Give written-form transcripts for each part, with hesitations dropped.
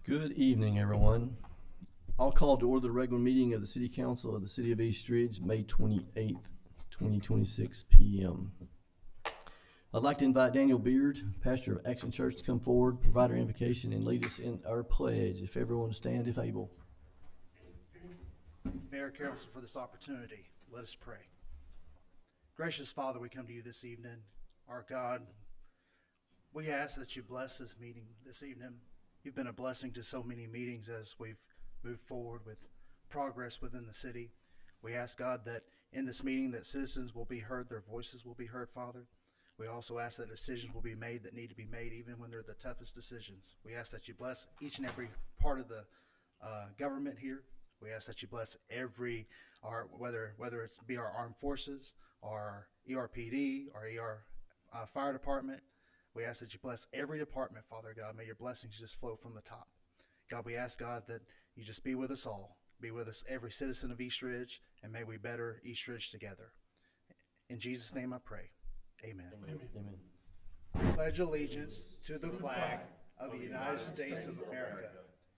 Good evening, everyone. I'll call to order the regular meeting of the City Council of the City of East Ridge, May 28th, 2026 p.m. I'd like to invite Daniel Beard, pastor of Action Church, to come forward, provide our invocation, and lead us in our pledge. If everyone will stand, if able. Mayor Carrollson, for this opportunity, let us pray. Gracious Father, we come to you this evening. Our God, we ask that you bless this meeting this evening. You've been a blessing to so many meetings as we've moved forward with progress within the city. We ask, God, that in this meeting that citizens will be heard, their voices will be heard, Father. We also ask that decisions will be made that need to be made, even when they're the toughest decisions. We ask that you bless each and every part of the government here. We ask that you bless whether it's be our armed forces, our ERPD, our fire department. We ask that you bless every department, Father God. May your blessings just flow from the top. God, we ask, God, that you just be with us all. Be with us, every citizen of East Ridge, and may we better East Ridge together. In Jesus' name I pray. Amen. Amen. Pledge allegiance to the flag of the United States of America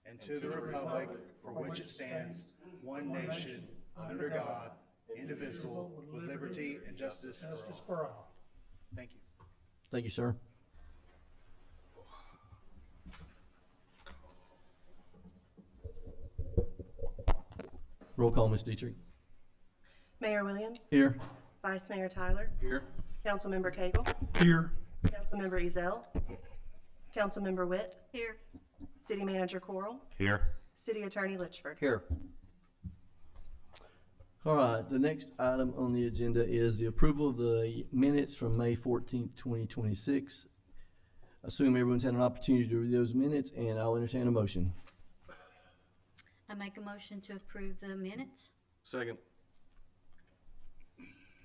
and to the republic for which it stands, one nation, under God, indivisible, with liberty and justice for all. Thank you. Thank you, sir. Roll call, Ms. Dietrich. Mayor Williams. Here. Vice Mayor Tyler. Here. Councilmember Cagle. Here. Councilmember Ezell. Councilmember Witt. Here. City Manager Corral. Here. City Attorney Litchford. Here. All right, the next item on the agenda is the approval of the minutes from May 14th, 2026. Assume everyone's had an opportunity to read those minutes, and I'll entertain a motion. I make a motion to approve the minutes. Second.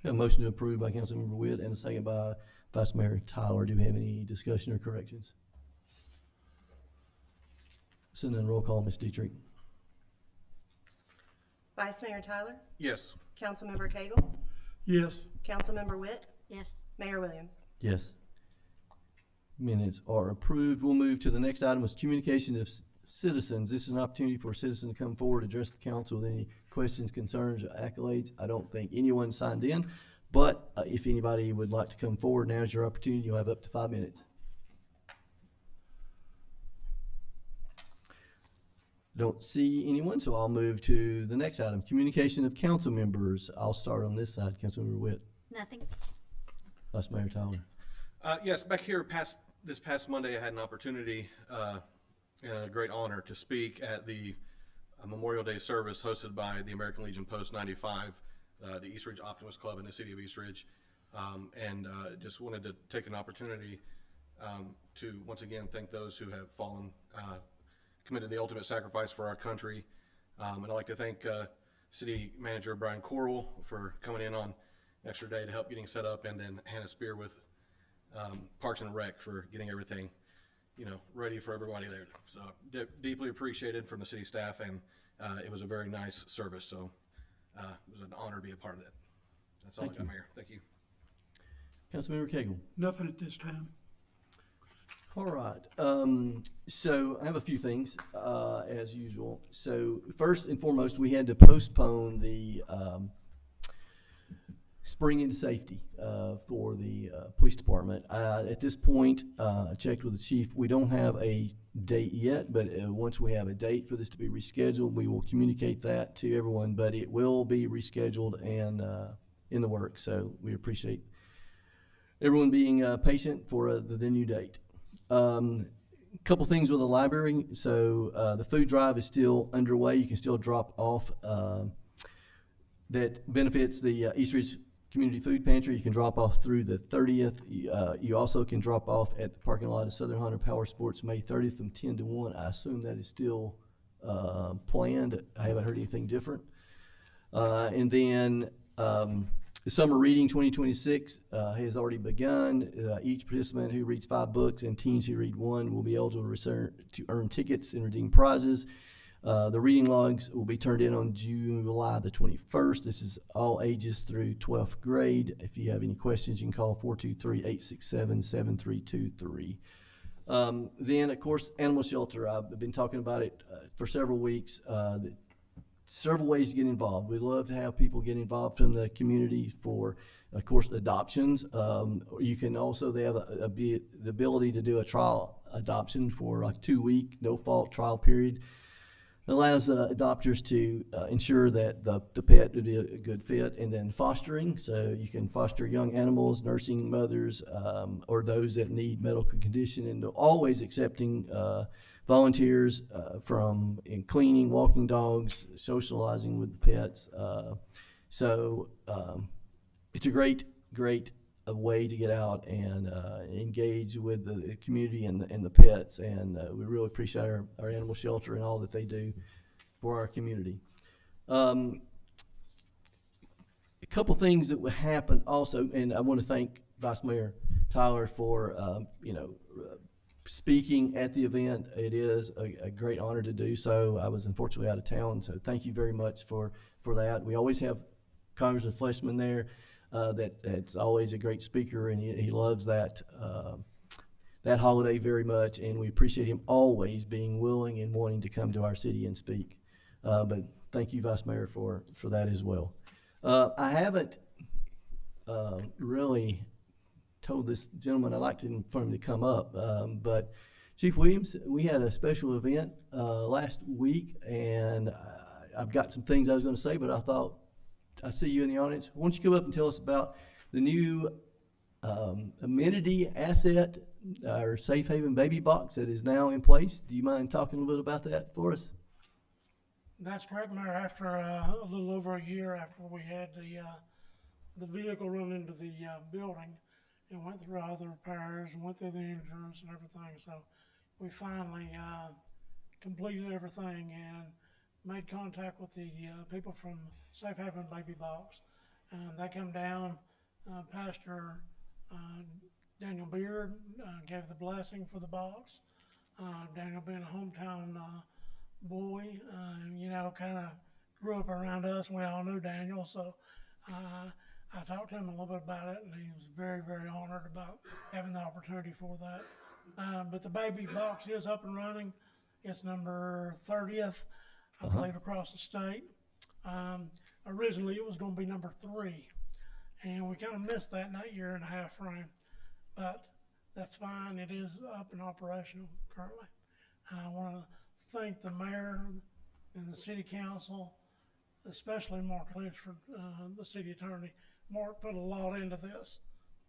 A motion to approve by Councilmember Witt and a second by Vice Mayor Tyler. Do we have any discussion or corrections? Send in roll call, Ms. Dietrich. Vice Mayor Tyler. Yes. Councilmember Cagle. Yes. Councilmember Witt. Yes. Mayor Williams. Yes. Minutes are approved. We'll move to the next item, was communication of citizens. This is an opportunity for a citizen to come forward, address the council with any questions, concerns, or accolades. I don't think anyone signed in, but if anybody would like to come forward, now's your opportunity. You'll have up to 5 minutes. Don't see anyone, so I'll move to the next item, communication of council members. I'll start on this side, Councilmember Witt. Nothing. Vice Mayor Tyler. Yes, back here this past Monday, I had an opportunity and a great honor to speak at the Memorial Day service hosted by the American Legion Post 95, the East Ridge Optimist Club in the city of East Ridge. Just wanted to take an opportunity to once again thank those who have fallen, committed the ultimate sacrifice for our country. And I'd like to thank City Manager Brian Corral for coming in on an extra day to help getting set up, and then Hannah Spear with Parks and Rec for getting everything, ready for everybody there. So deeply appreciated from the city staff, and it was a very nice service. So it was an honor to be a part of that. That's all I got, Mayor. Thank you. Councilmember Cagle. Nothing at this time. All right, so I have a few things, as usual. So first and foremost, we had to postpone the Spring Into Safety for the police department. At this point, I checked with the chief. We don't have a date yet, but once we have a date for this to be rescheduled, we will communicate that to everyone, but it will be rescheduled and in the works. So we appreciate everyone being patient for the new date. Couple things with the library. So the food drive is still underway. You can still drop off. That benefits the East Ridge Community Food Pantry. You can drop off through the 30th. You also can drop off at the parking lot of Southern Hunter Power Sports May 30th from 10 to 1. I assume that is still planned. I haven't heard anything different. And then the summer reading 2026 has already begun. Each participant who reads 5 books and teens who read 1 will be eligible to earn tickets and redeem prizes. The reading logs will be turned in on July the 21st. This is all ages through 12th grade. If you have any questions, you can call 423-867-7323. Then, of course, animal shelter. I've been talking about it for several weeks. Several ways to get involved. We love to have people get involved from the community for, of course, adoptions. You can also, they have the ability to do a trial adoption for like 2-week, no-fault trial period. It allows adopters to ensure that the pet would be a good fit. And then fostering, so you can foster young animals, nursing mothers, or those that need medical condition, and always accepting volunteers from in cleaning, walking dogs, socializing with the pets. So it's a great way to get out and engage with the community and the pets. And we really appreciate our animal shelter and all that they do for our community. A couple things that would happen also, and I want to thank Vice Mayor Tyler for speaking at the event. It is a great honor to do so. I was unfortunately out of town, so thank you very much for that. We always have Congressman Fleshman there. That's always a great speaker, and he loves that holiday very much, and we appreciate him always being willing and wanting to come to our city and speak. But thank you, Vice Mayor, for that as well. I haven't really told this gentleman I'd like for him to come up, but Chief Williams, we had a special event last week, and I've got some things I was going to say, but I thought I see you in the audience. Why don't you come up and tell us about the new amenity asset, our Safe Haven baby box that is now in place? Do you mind talking a little about that for us? That's correct, Mayor. After a little over a year after we had the vehicle run into the building and went through all the repairs and went through the insurance and everything, so we finally completed everything and made contact with the people from Safe Haven Baby Box. They come down, Pastor Daniel Beard gave the blessing for the box. Daniel being a hometown boy, kind of grew up around us, and we all knew Daniel, so I talked to him a little bit about it, and he was very, very honored about having the opportunity for that. But the baby box is up and running. It's number 30th, I believe, across the state. Originally, it was going to be number 3, and we kind of missed that in that year and a half frame. But that's fine. It is up and operational currently. I want to thank the mayor and the city council, especially Mark Lynch, for the city attorney. Mark put a lot into this.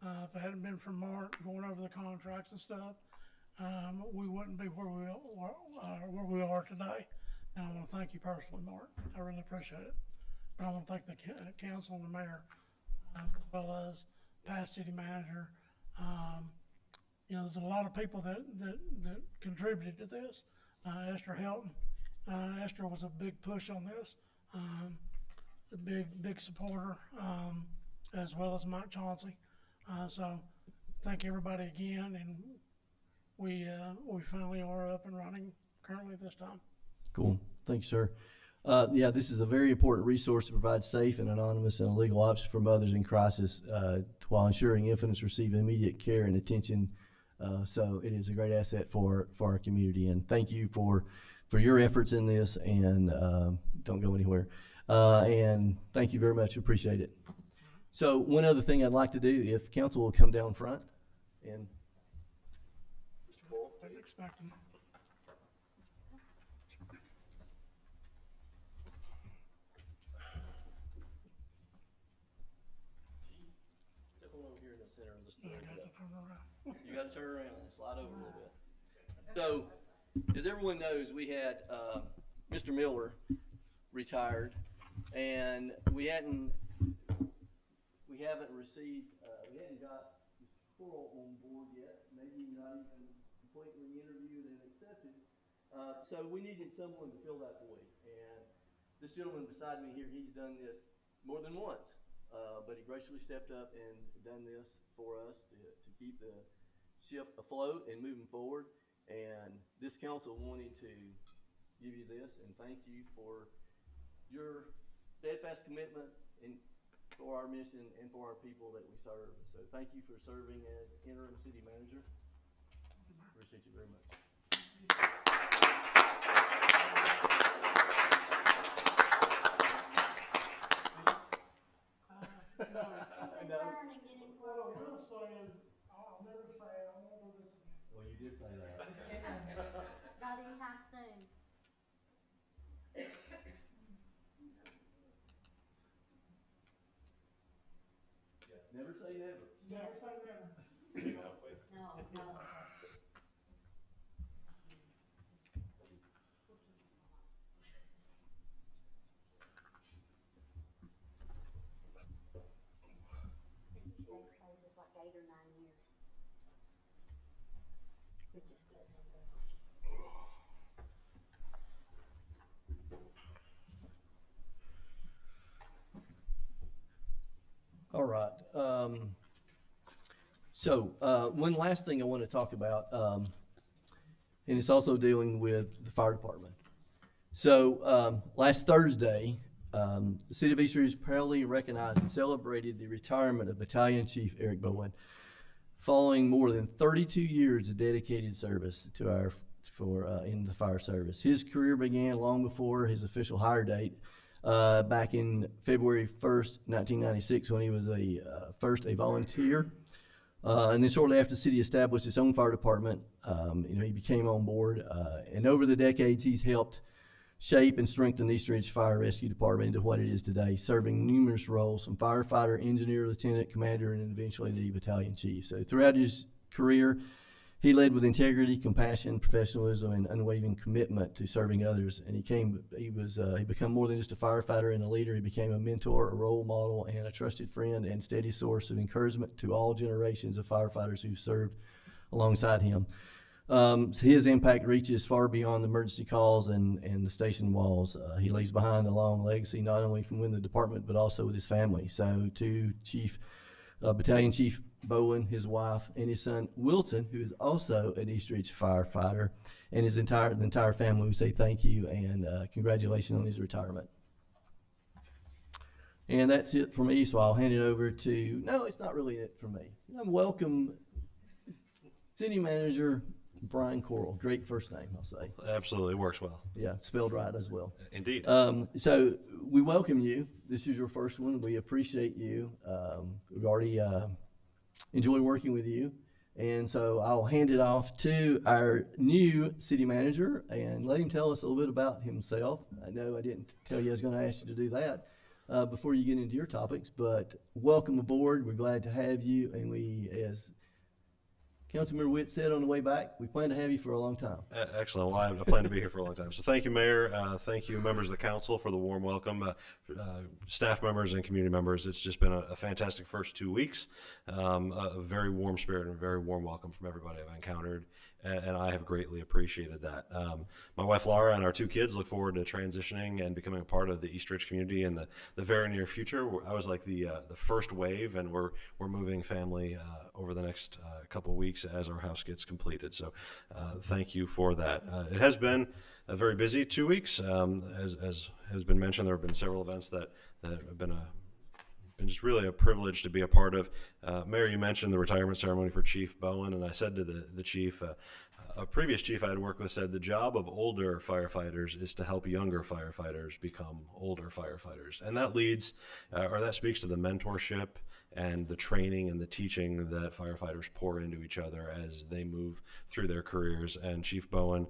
If it hadn't been for Mark going over the contracts and stuff, we wouldn't be where we are today. And I want to thank you personally, Mark. I really appreciate it. But I want to thank the council and the mayor, as well as past city manager. There's a lot of people that contributed to this. Esther Helton. Esther was a big push on this. A big supporter, as well as Mike Chauncey. So thank everybody again, and we finally are up and running currently this time. Cool. Thanks, sir. This is a very important resource to provide safe and anonymous and legal options for mothers in crisis while ensuring infants receive immediate care and attention. So it is a great asset for our community. And thank you for your efforts in this, and don't go anywhere. And thank you very much. Appreciate it. So one other thing I'd like to do, if council will come down front and Mr. Boyle. Didn't expect them. Step over here in the center of the I stage. got to turn around. You gotta turn around and slide over a little bit. So, as everyone knows, we had, Mr. Miller retired, and we haven't received, we hadn't got Mr. Coral on board yet, maybe not even completely interviewed and accepted. So we needed someone to fill that void, and this gentleman beside me here, he's done this more than once. But he graciously stepped up and done this for us to keep the ship afloat and moving forward. And this council wanted to give you this and thank you for your steadfast commitment for our mission and for our people that we serve. So thank you for serving as interim city manager. Appreciate Appreciate you very much. Turn and get in. What I will say is, I'll never say it, I won't do this again. Well, you did say that. Not anytime soon. Never say never. Never say never. No, no. These places like 8 or 9 years. Which is good. All right. One last thing I want to talk about, and it's also dealing with the fire department. So, last Thursday, the city of East Ridge proudly recognized and celebrated the retirement of Battalion Chief Eric Bowen, following more than 32 years of dedicated service to in the fire service. His career began long before his official hire date, back in February 1st, 1996, when he was first a volunteer. And then shortly after the city established its own fire department, he became on board. And over the decades, he's helped shape and strengthen the East Ridge Fire Rescue Department into what it is today, serving numerous roles from firefighter, engineer, lieutenant, commander, and eventually the battalion chief. So throughout his career, he led with integrity, compassion, professionalism, and unwavering commitment to serving others. And he became more than just a firefighter and a leader. He became a mentor, a role model, and a trusted friend and steady source of encouragement to all generations of firefighters who served alongside him. So his impact reaches far beyond the emergency calls and the station walls. He leaves behind a long legacy, not only from within the department, but also with his family. So to Battalion Chief Bowen, his wife, and his son Wilton, who is also an East Ridge firefighter, and the entire family, we say thank you and congratulations on his retirement. And that's it for me, so I'll hand it over to, no, it's not really it for me. Welcome City Manager Brian Coral. Great first name, I'll say. Absolutely, works well. Yeah, spelled right as well. Indeed. So we welcome you. This is your first one. We appreciate you. We've already enjoyed working with you. And so I'll hand it off to our new city manager and let him tell us a little bit about himself. I know I didn't tell you I was going to ask you to do that before you get into your topics, but welcome aboard. We're glad to have you. And we, as Councilmember Witt said on the way back, we plan to have you for a long time. Excellent. Well, I plan to be here for a long time. So thank you, Mayor. Thank you, members of the council, for the warm welcome. Staff members and community members, it's just been a fantastic first 2 weeks. A very warm spirit and a very warm welcome from everybody I've encountered, and I have greatly appreciated that. My wife, Laura, and our 2 kids look forward to transitioning and becoming a part of the East Ridge community in the very near future. I was like the first wave, and we're moving family over the next couple of weeks as our house gets completed. So thank you for that. It has been a very busy 2 weeks. As has been mentioned, there have been several events that have been just really a privilege to be a part of. Mayor, you mentioned the retirement ceremony for Chief Bowen, and I said to the chief, a previous chief I had worked with said the job of older firefighters is to help younger firefighters become older firefighters. And that leads, or that speaks to the mentorship and the training and the teaching that firefighters pour into each other as they move through their careers. And Chief Bowen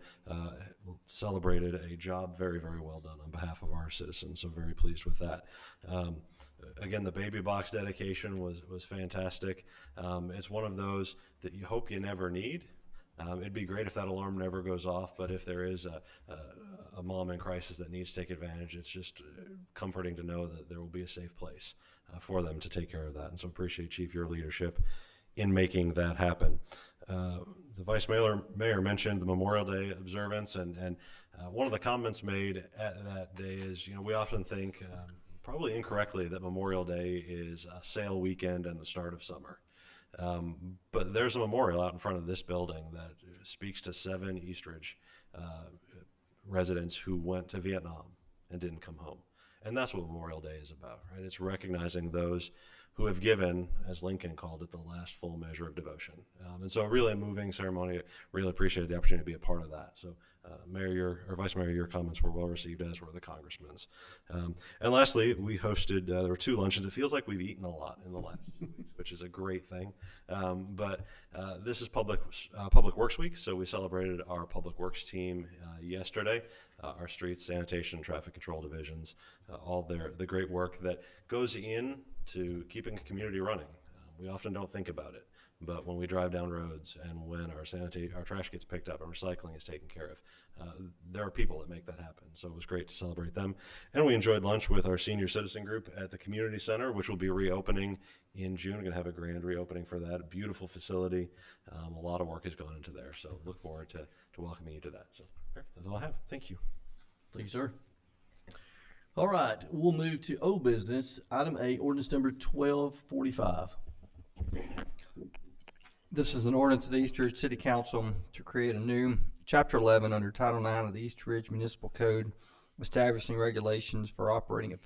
celebrated a job very, very well done on behalf of our citizens. So very pleased with that. Again, the baby box dedication was fantastic. It's one of those that you hope you never need. It'd be great if that alarm never goes off, but if there is a mom in crisis that needs to take advantage, it's just comforting to know that there will be a safe place for them to take care of that. And so appreciate, Chief, your leadership in making that happen. The Vice Mayor mentioned the Memorial Day observance, and one of the comments made at that day is, we often think, probably incorrectly, that Memorial Day is a sale weekend and the start of summer. But there's a memorial out in front of this building that speaks to 7 East Ridge residents who went to Vietnam and didn't come home. And that's what Memorial Day is about, right? It's recognizing those who have given, as Lincoln called it, the last full measure of devotion. And so a really moving ceremony. Really appreciated the opportunity to be a part of that. So Mayor, or Vice Mayor, your comments were well received, as were the congressman's. And lastly, we hosted, there were 2 lunches. It feels like we've eaten a lot in the last 2 weeks, which is a great thing. But this is Public Works Week, so we celebrated our Public Works team yesterday, our streets, sanitation, traffic control divisions, all the great work that goes in to keeping a community running. We often don't think about it, but when we drive down roads and when our trash gets picked up and recycling is taken care of, there are people that make that happen. So it was great to celebrate them. And we enjoyed lunch with our senior citizen group at the community center, which will be reopening in June. We're going to have a grand reopening for that. A beautiful facility. A lot of work has gone into there. So look forward to welcoming you to that. So that's all I have. Thank you. Thank you, sir. All right, we'll move to old business. Item A, ordinance number 1245. This is an ordinance of the East Ridge City Council to create a new Chapter 11 under Title 9 of the East Ridge Municipal Code, establishing regulations for operating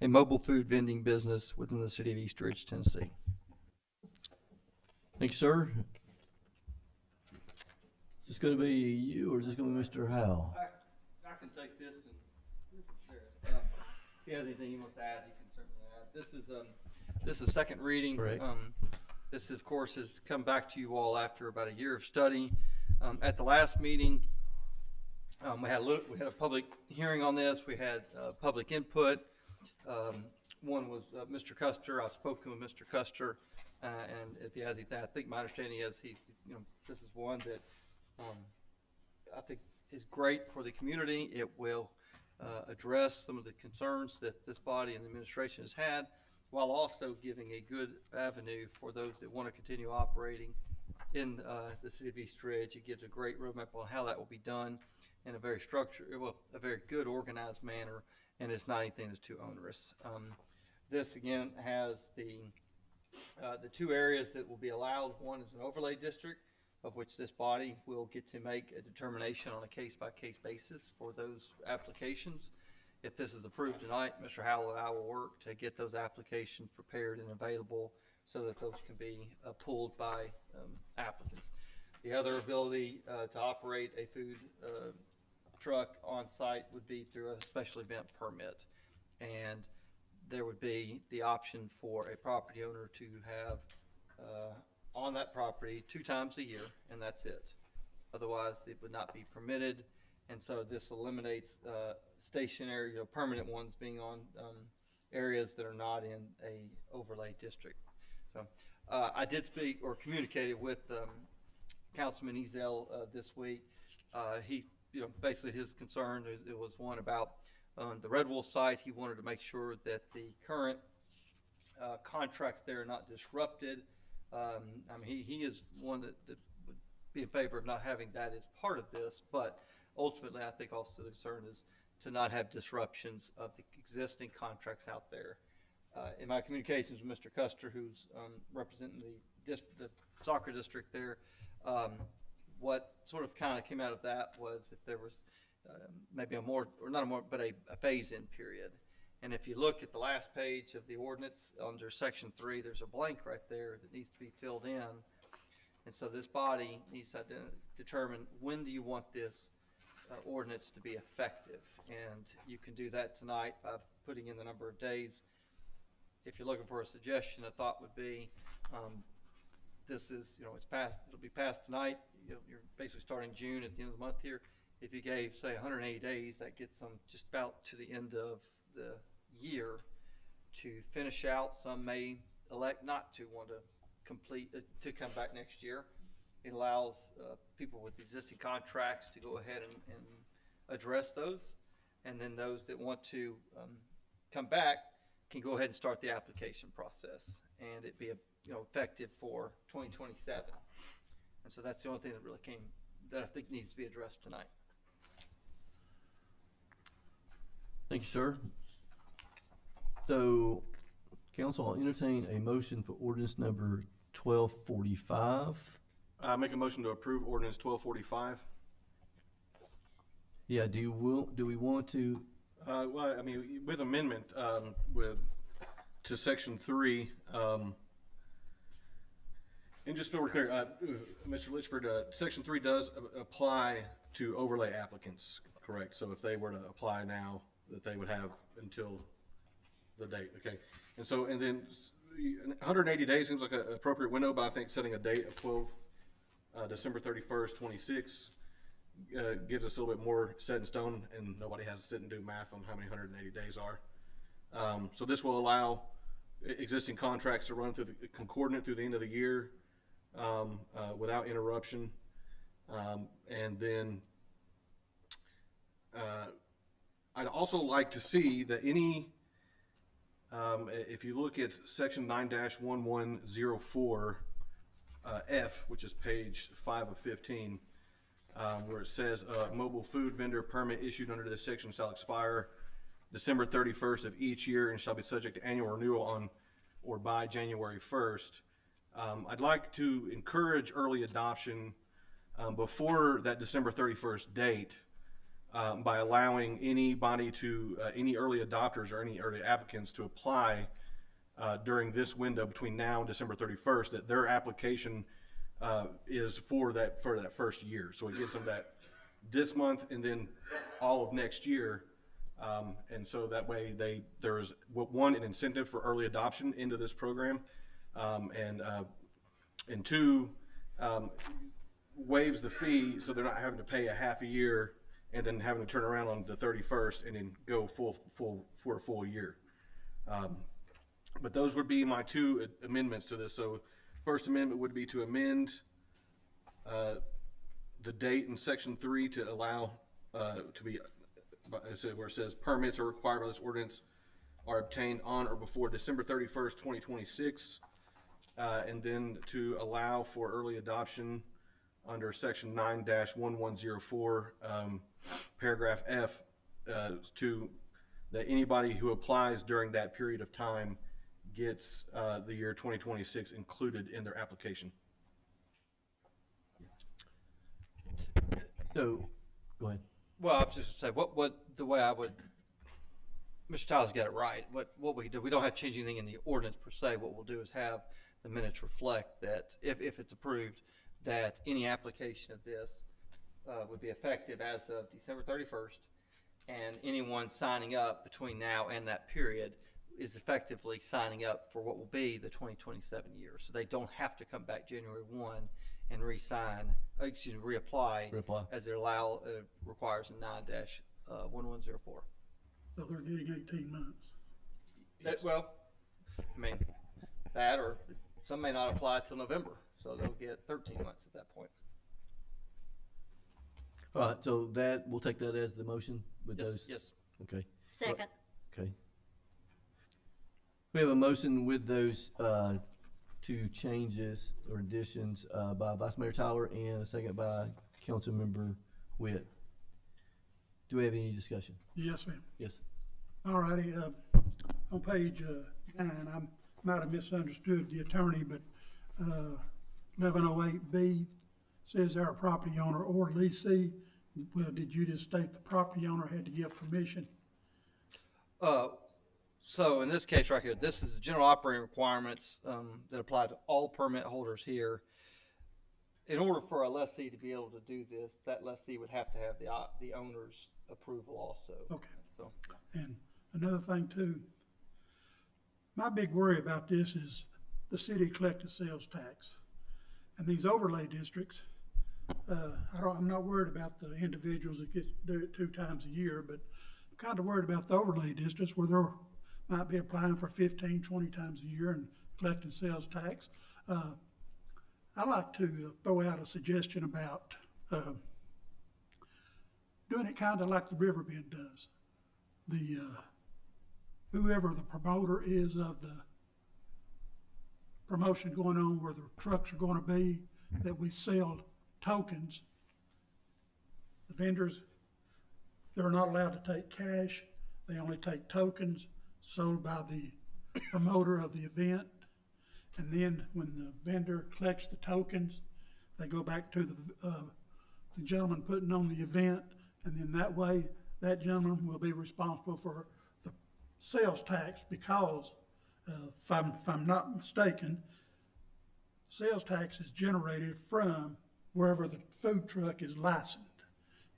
a mobile food vending business within the city of East Ridge, Tennessee. Thank you, sir. Is this going to be you, or is this going to be Mr. Howell? I can take this and if he has anything he wants to add, he can certainly add. This is second reading. Correct. This, of course, has come back to you all after about a year of study. At the last meeting, we had a public hearing on this. We had public input. One was Mr. Custer. I've spoken with Mr. Custer, and if he has anything, I think my understanding is this is one that I think is great for the community. It will address some of the concerns that this body and the administration has had, while also giving a good avenue for those that want to continue operating in the city of East Ridge. It gives a great roadmap on how that will be done in a very a very good organized manner, and it's not anything that's too onerous. This again has the 2 areas that will be allowed. One is an overlay district, of which this body will get to make a determination on a case-by-case basis for those applications. If this is approved tonight, Mr. Howell and I will work to get those applications prepared and available so that those can be pulled by applicants. The other ability to operate a food truck on site would be through a special event permit. And there would be the option for a property owner to have on that property 2 times a year, and that's it. Otherwise, it would not be permitted. And so this eliminates stationary, permanent ones being on areas that are not in a overlay district. So I did speak or communicated with Councilman Ezell this week. He, basically his concern it was one about the Red Wolf site. He wanted to make sure that the current contracts there are not disrupted. He is one that would be in favor of not having that as part of this, but ultimately I think also the concern is to not have disruptions of the existing contracts out there. In my communications with Mr. Custer, who's representing the soccer district there, what sort of kind of came out of that was if there was maybe a phase-in period. And if you look at the last page of the ordinance under section 3, there's a blank right there that needs to be filled in. And so this body needs to determine when do you want this ordinance to be effective. And you can do that tonight by putting in the number of days. If you're looking for a suggestion, a thought would be, this is, it's passed, it'll be passed tonight. You're basically starting June at the end of the month here. If you gave, say, 180 days, that gets them just about to the end of the year to finish out. Some may elect not to want to complete to come back next year. It allows people with existing contracts to go ahead and address those, and then those that want to come back can go ahead and start the application process, and it be effective for 2027. And so that's the only thing that really that I think needs to be addressed tonight. Thank you, sir. So, council, I'll entertain a motion for ordinance number 1245. I make a motion to approve ordinance 1245. Yeah, do we want to? Well, with amendment, with to section 3, and just so we're clear, Mr. Litchford, section 3 does apply to overlay applicants, correct? So if they were to apply now, that they would have until the date, okay? And so, and then 180 days seems like an appropriate window, but I think setting a date of December 31st, 26 gives us a little bit more set in stone, and nobody has to sit and do math on how many 180 days are. So this will allow existing contracts to run through the concordant through the end of the year without interruption. And then I'd also like to see that any, if you look at section 9-1104 F, which is page 5 of 15, where it says mobile food vendor permit issued under this section shall expire December 31st of each year and shall be subject to annual renewal on or by January 1st. I'd like to encourage early adoption before that December 31st date by allowing anybody to, any early adopters or any early applicants to apply during this window between now and December 31st, that their application is for that first year. So it gives them that this month and then all of next year. And so that way there's one, an incentive for early adoption into this program, and two, waives the fee so they're not having to pay a half a year and then having to turn around on the 31st and then go full for a full year. But those would be my two amendments to this. So first amendment would be to amend the date in section 3 to allow to be where it says permits are required by this ordinance are obtained on or before December 31st, 2026, and then to allow for early adoption under section 9-1104 paragraph F to that anybody who applies during that period of time gets the year 2026 included in their application. So, go ahead. Well, I was just gonna say, what the way I would, Mr. Tyler's got it right. What we do, we don't have to change anything in the ordinance per se. What we'll do is have the minutes reflect that if it's approved, that any application of this would be effective as of December 31st, and anyone signing up between now and that period is effectively signing up for what will be the 2027 year. So they don't have to come back January 1 and reapply, as their requires in 9-1104. So they're getting 18 months. Well, I mean, that, or some may not apply till November, so they'll get 13 months at that point. All right, so that, we'll take that as the motion with those? Yes. Okay, Second. okay. We have a motion with those two changes or additions by Vice Mayor Tyler and a second by Councilmember Witt. Do we have any discussion? Yes, ma'am. Yes. All righty, on page 9, I might have misunderstood the attorney, but 1108B says our property owner or leasee. Well, did you just state the property owner had to give permission? So in this case right here, this is the general operating requirements that apply to all permit holders here. In order for a lessee to be able to do this, that lessee would have to have the owner's approval also. Okay. So, And another thing too, my big worry about this is the city collected sales tax. And these overlay districts, I'm not worried about the individuals that get to do it 2 times a year, but I'm kind of worried about the overlay districts where they're might be applying for 15, 20 times a year and collecting sales tax. I'd like to throw out a suggestion about doing it kind of like the Riverbend does. The whoever the promoter is of the promotion going on where the trucks are going to be, that we sell tokens. The vendors, they're not allowed to take cash. They only take tokens sold by the promoter of the event. And then when the vendor collects the tokens, they go back to the gentleman putting on the event. And then that way, that gentleman will be responsible for the sales tax because If I'm not mistaken, sales tax is generated from wherever the food truck is licensed.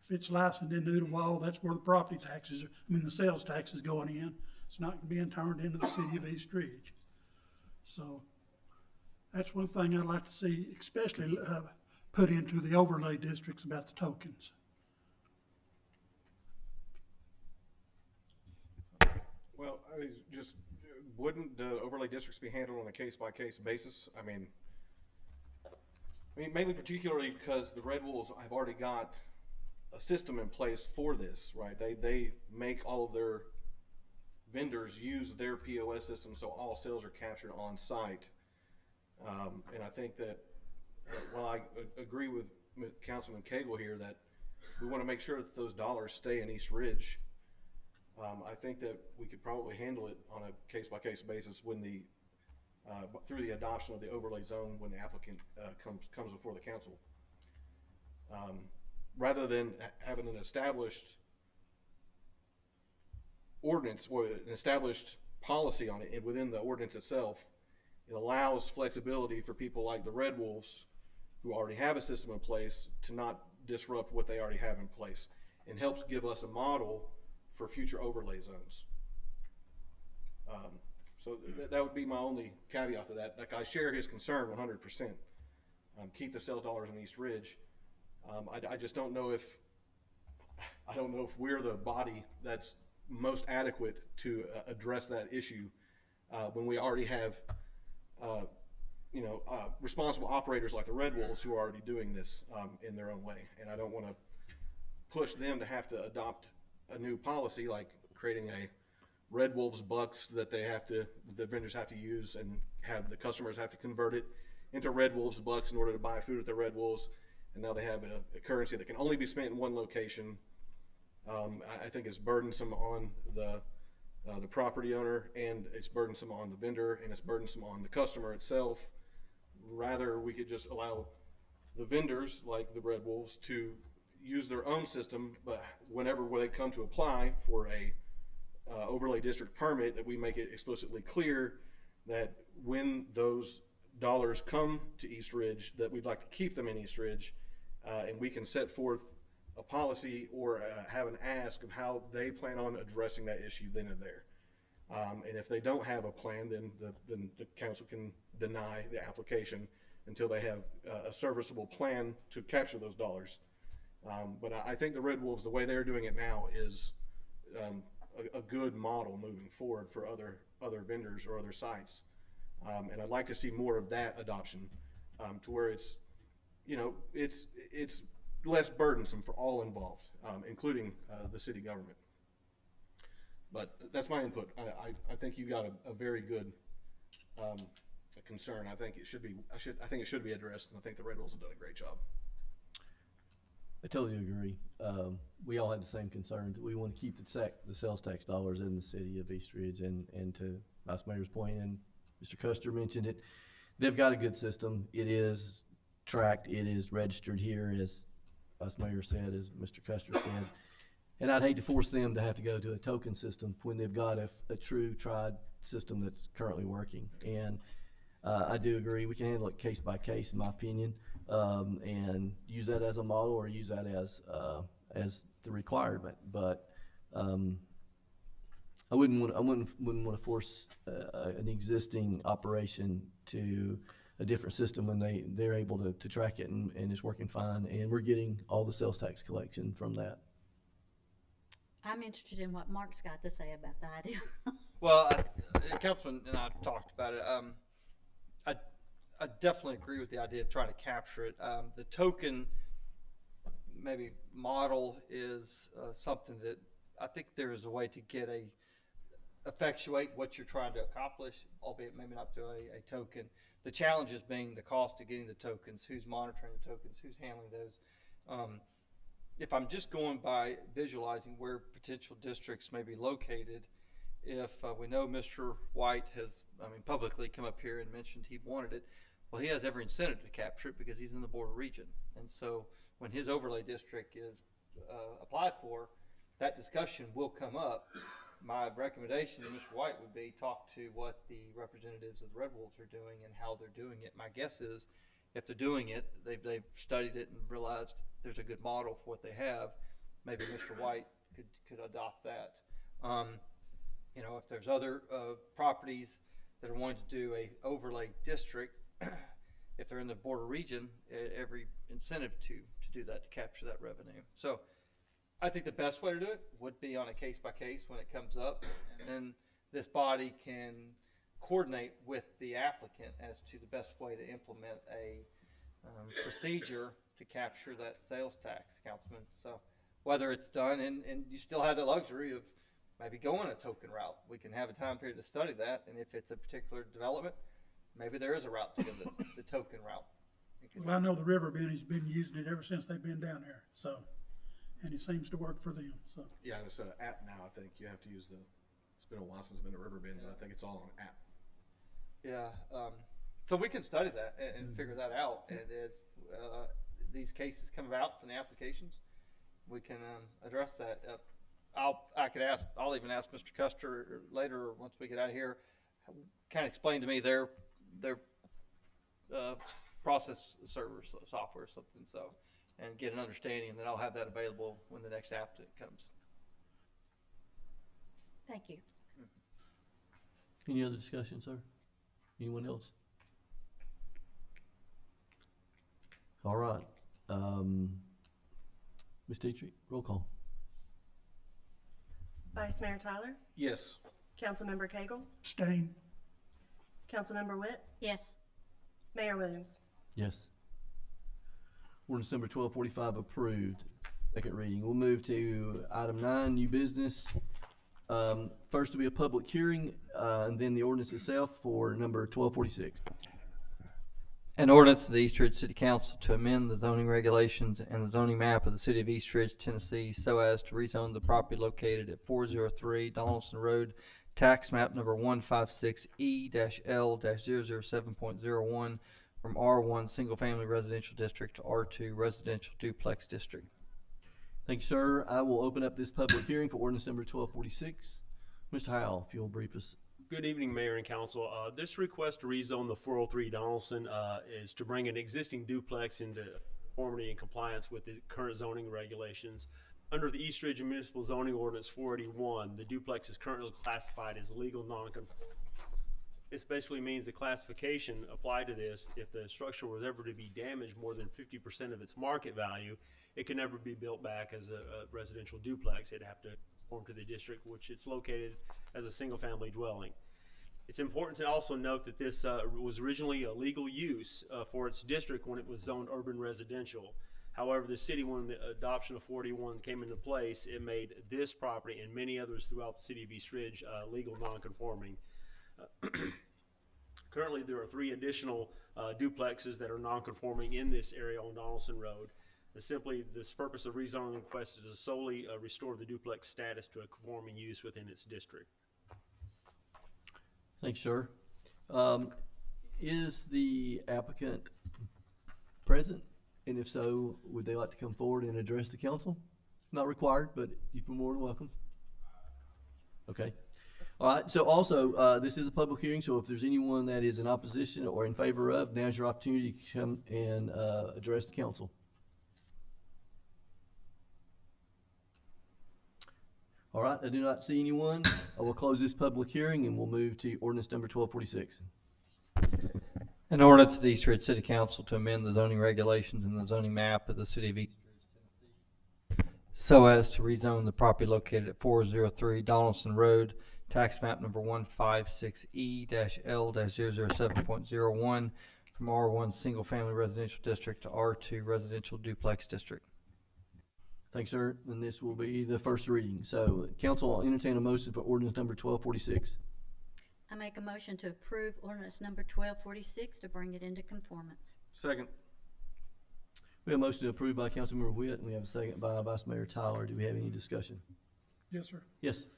If it's licensed in Noodlewall, that's where the property taxes, the sales tax is going in. It's not being turned into the city of East Ridge. So that's one thing I'd like to see, especially put into the overlay districts about the tokens. Well, wouldn't the overlay districts be handled on a case-by-case basis? I mean, mainly particularly because the Red Wolves have already got a system in place for this, right? They make all of their vendors use their POS system, so all sales are captured on site. And I think that, while I agree with Councilman Cagle here that we want to make sure that those dollars stay in East Ridge, I think that we could probably handle it on a case-by-case basis when through the adoption of the overlay zone when the applicant comes before the council. Rather than having an established ordinance or an established policy on it within the ordinance itself, it allows flexibility for people like the Red Wolves who already have a system in place to not disrupt what they already have in place, and helps give us a model for future overlay zones. So that would be my only caveat to that. Like, I share his concern 100%. Keep the sales dollars in East Ridge. I just don't know if we're the body that's most adequate to address that issue when we already have responsible operators like the Red Wolves who are already doing this in their own way. And I don't want to push them to have to adopt a new policy like creating a Red Wolves bucks that the vendors have to use, and have the customers have to convert it into Red Wolves bucks in order to buy food at the Red Wolves. And now they have a currency that can only be spent in one location. I think it's burdensome on the property owner, and it's burdensome on the vendor, and it's burdensome on the customer itself. Rather, we could just allow the vendors like the Red Wolves to use their own system, but whenever they come to apply for a overlay district permit, that we make it explicitly clear that when those dollars come to East Ridge, that we'd like to keep them in East Ridge, and we can set forth a policy or have an ask of how they plan on addressing that issue then and there. And if they don't have a plan, then the council can deny the application until they have a serviceable plan to capture those dollars. But I think the Red Wolves, the way they're doing it now, is a good model moving forward for other vendors or other sites. And I'd like to see more of that adoption, to where it's less burdensome for all involved, including the city government. But that's my input. I think you got a very good concern. I think it should be addressed, and I think the Red Wolves have done a great job. I totally agree. We all have the same concerns. We want to keep the sales tax dollars in the city of East Ridge, and to Vice Mayor's point, and Mr. Custer mentioned it, they've got a good system. It is tracked. It is registered here, as Vice Mayor said, as Mr. Custer said. And I'd hate to force them to have to go to a token system when they've got a true tried system that's currently working. And I do agree, we can handle it case by case, in my opinion, and use that as a model or use that as the requirement. But I wouldn't want to force an existing operation to a different system when they're able to track it and it's working fine, and we're getting all the sales tax collection from that. I'm interested in what Mark's got to say about the idea. Well, Councilman and I talked about it. I definitely agree with the idea of trying to capture it. The token maybe model is something that I think there is a way to effectuate what you're trying to accomplish, albeit maybe not through a token. The challenge is being the cost of getting the tokens, who's monitoring the tokens, who's handling those. If I'm just going by visualizing where potential districts may be located, if we know Mr. White has, publicly come up here and mentioned he wanted it, well, he has every incentive to capture it because he's in the border region. And so when his overlay district is applied for, that discussion will come up. my recommendation to Mr. White would be talk to what the representatives of the Red Wolves are doing and how they're doing it. My guess is if they're doing it, they've studied it and realized there's a good model for what they have. Maybe Mr. White could adopt that. You know, if there's other properties that are wanting to do a overlay district, if they're in the border region, every incentive to do that, to capture that revenue. So I think the best way to do it would be on a case by case when it comes up, and then this body can coordinate with the applicant as to the best way to implement a procedure to capture that sales tax, Councilman. So whether it's done, and you still have the luxury of maybe going a token route. We can have a time period to study that, and if it's a particular development, maybe there is a route to go the token route. Well, I know the River Bend has been using it ever since they've been down there, so, and it seems to work for them, so. Yeah, and it's an app now, I think. You have to use it's been a while since I've been to Riverbend, but I think it's all on app. Yeah, so we can study that and figure that out, and as these cases come about from the applications, we can address that. I'll even ask Mr. Custer later, once we get out of here, kind of explain to me their process server software or something, so, and get an understanding, and then I'll have that available when the next applicant comes. Thank you. Any other discussion, sir? Anyone else? All right. Ms. Dietrich, roll call. Vice Mayor Tyler, Yes. Councilmember Cagle, Abstain. Councilmember Witt, Yes. Mayor Williams. Yes. Ordinance number 1245 approved. Second reading. We'll move to item 9, new business. First will be a public hearing, and then the ordinance itself for number 1246. An ordinance of the East Ridge City Council to amend the zoning regulations and the zoning map of the city of East Ridge, Tennessee, so as to rezone the property located at 403 Donaldson Road, tax map number 156E-L-007.01 from R1 Single Family Residential District to R2 Residential Duplex District. Thank you, sir. I will open up this public hearing for ordinance number 1246. Mr. Howell, if you'll brief us. Good evening, Mayor and Council. This request to rezone the 403 Donaldson is to bring an existing duplex into conformity and compliance with the current zoning regulations. Under the East Ridge Municipal Zoning Ordinance 481, the duplex is currently classified as legal non-conforming. This basically means the classification applied to this, if the structure was ever to be damaged more than 50% of its market value, it can never be built back as a residential duplex. It'd have to conform to the district which it's located as a single-family dwelling. It's important to also note that this was originally a legal use for its district when it was zoned urban residential. However, the city, when the adoption of 41 came into place, it made this property and many others throughout the city of East Ridge legal non-conforming. Currently, there are 3 additional duplexes that are non-conforming in this area on Donaldson Road. Simply, this purpose of rezoning request is to solely restore the duplex status to a conforming use within its district. Thanks, sir. Is the applicant present? And if so, would they like to come forward and address the council? Not required, but you're more than welcome. Okay. All right. So also, this is a public hearing, so if there's anyone that is in opposition or in favor of, now's your opportunity to come and address the council. All right, I do not see anyone. I will close this public hearing and we'll move to ordinance number 1246. An ordinance of the East Ridge City Council to amend the zoning regulations and the zoning map of the city of East Ridge, Tennessee, so as to rezone the property located at 403 Donaldson Road, tax map number 156E-L-007.01 from R1 Single Family Residential District to R2 Residential Duplex District. Thanks, sir. And this will be the first reading. So, council, I'll entertain a motion for ordinance number 1246. I make a motion to approve ordinance number 1246 to bring it into conformance. Second. We have a motion to approve by Councilmember Witt, and we have a second by Vice Mayor Tyler. Do we have any discussion? Yes, sir. Yes.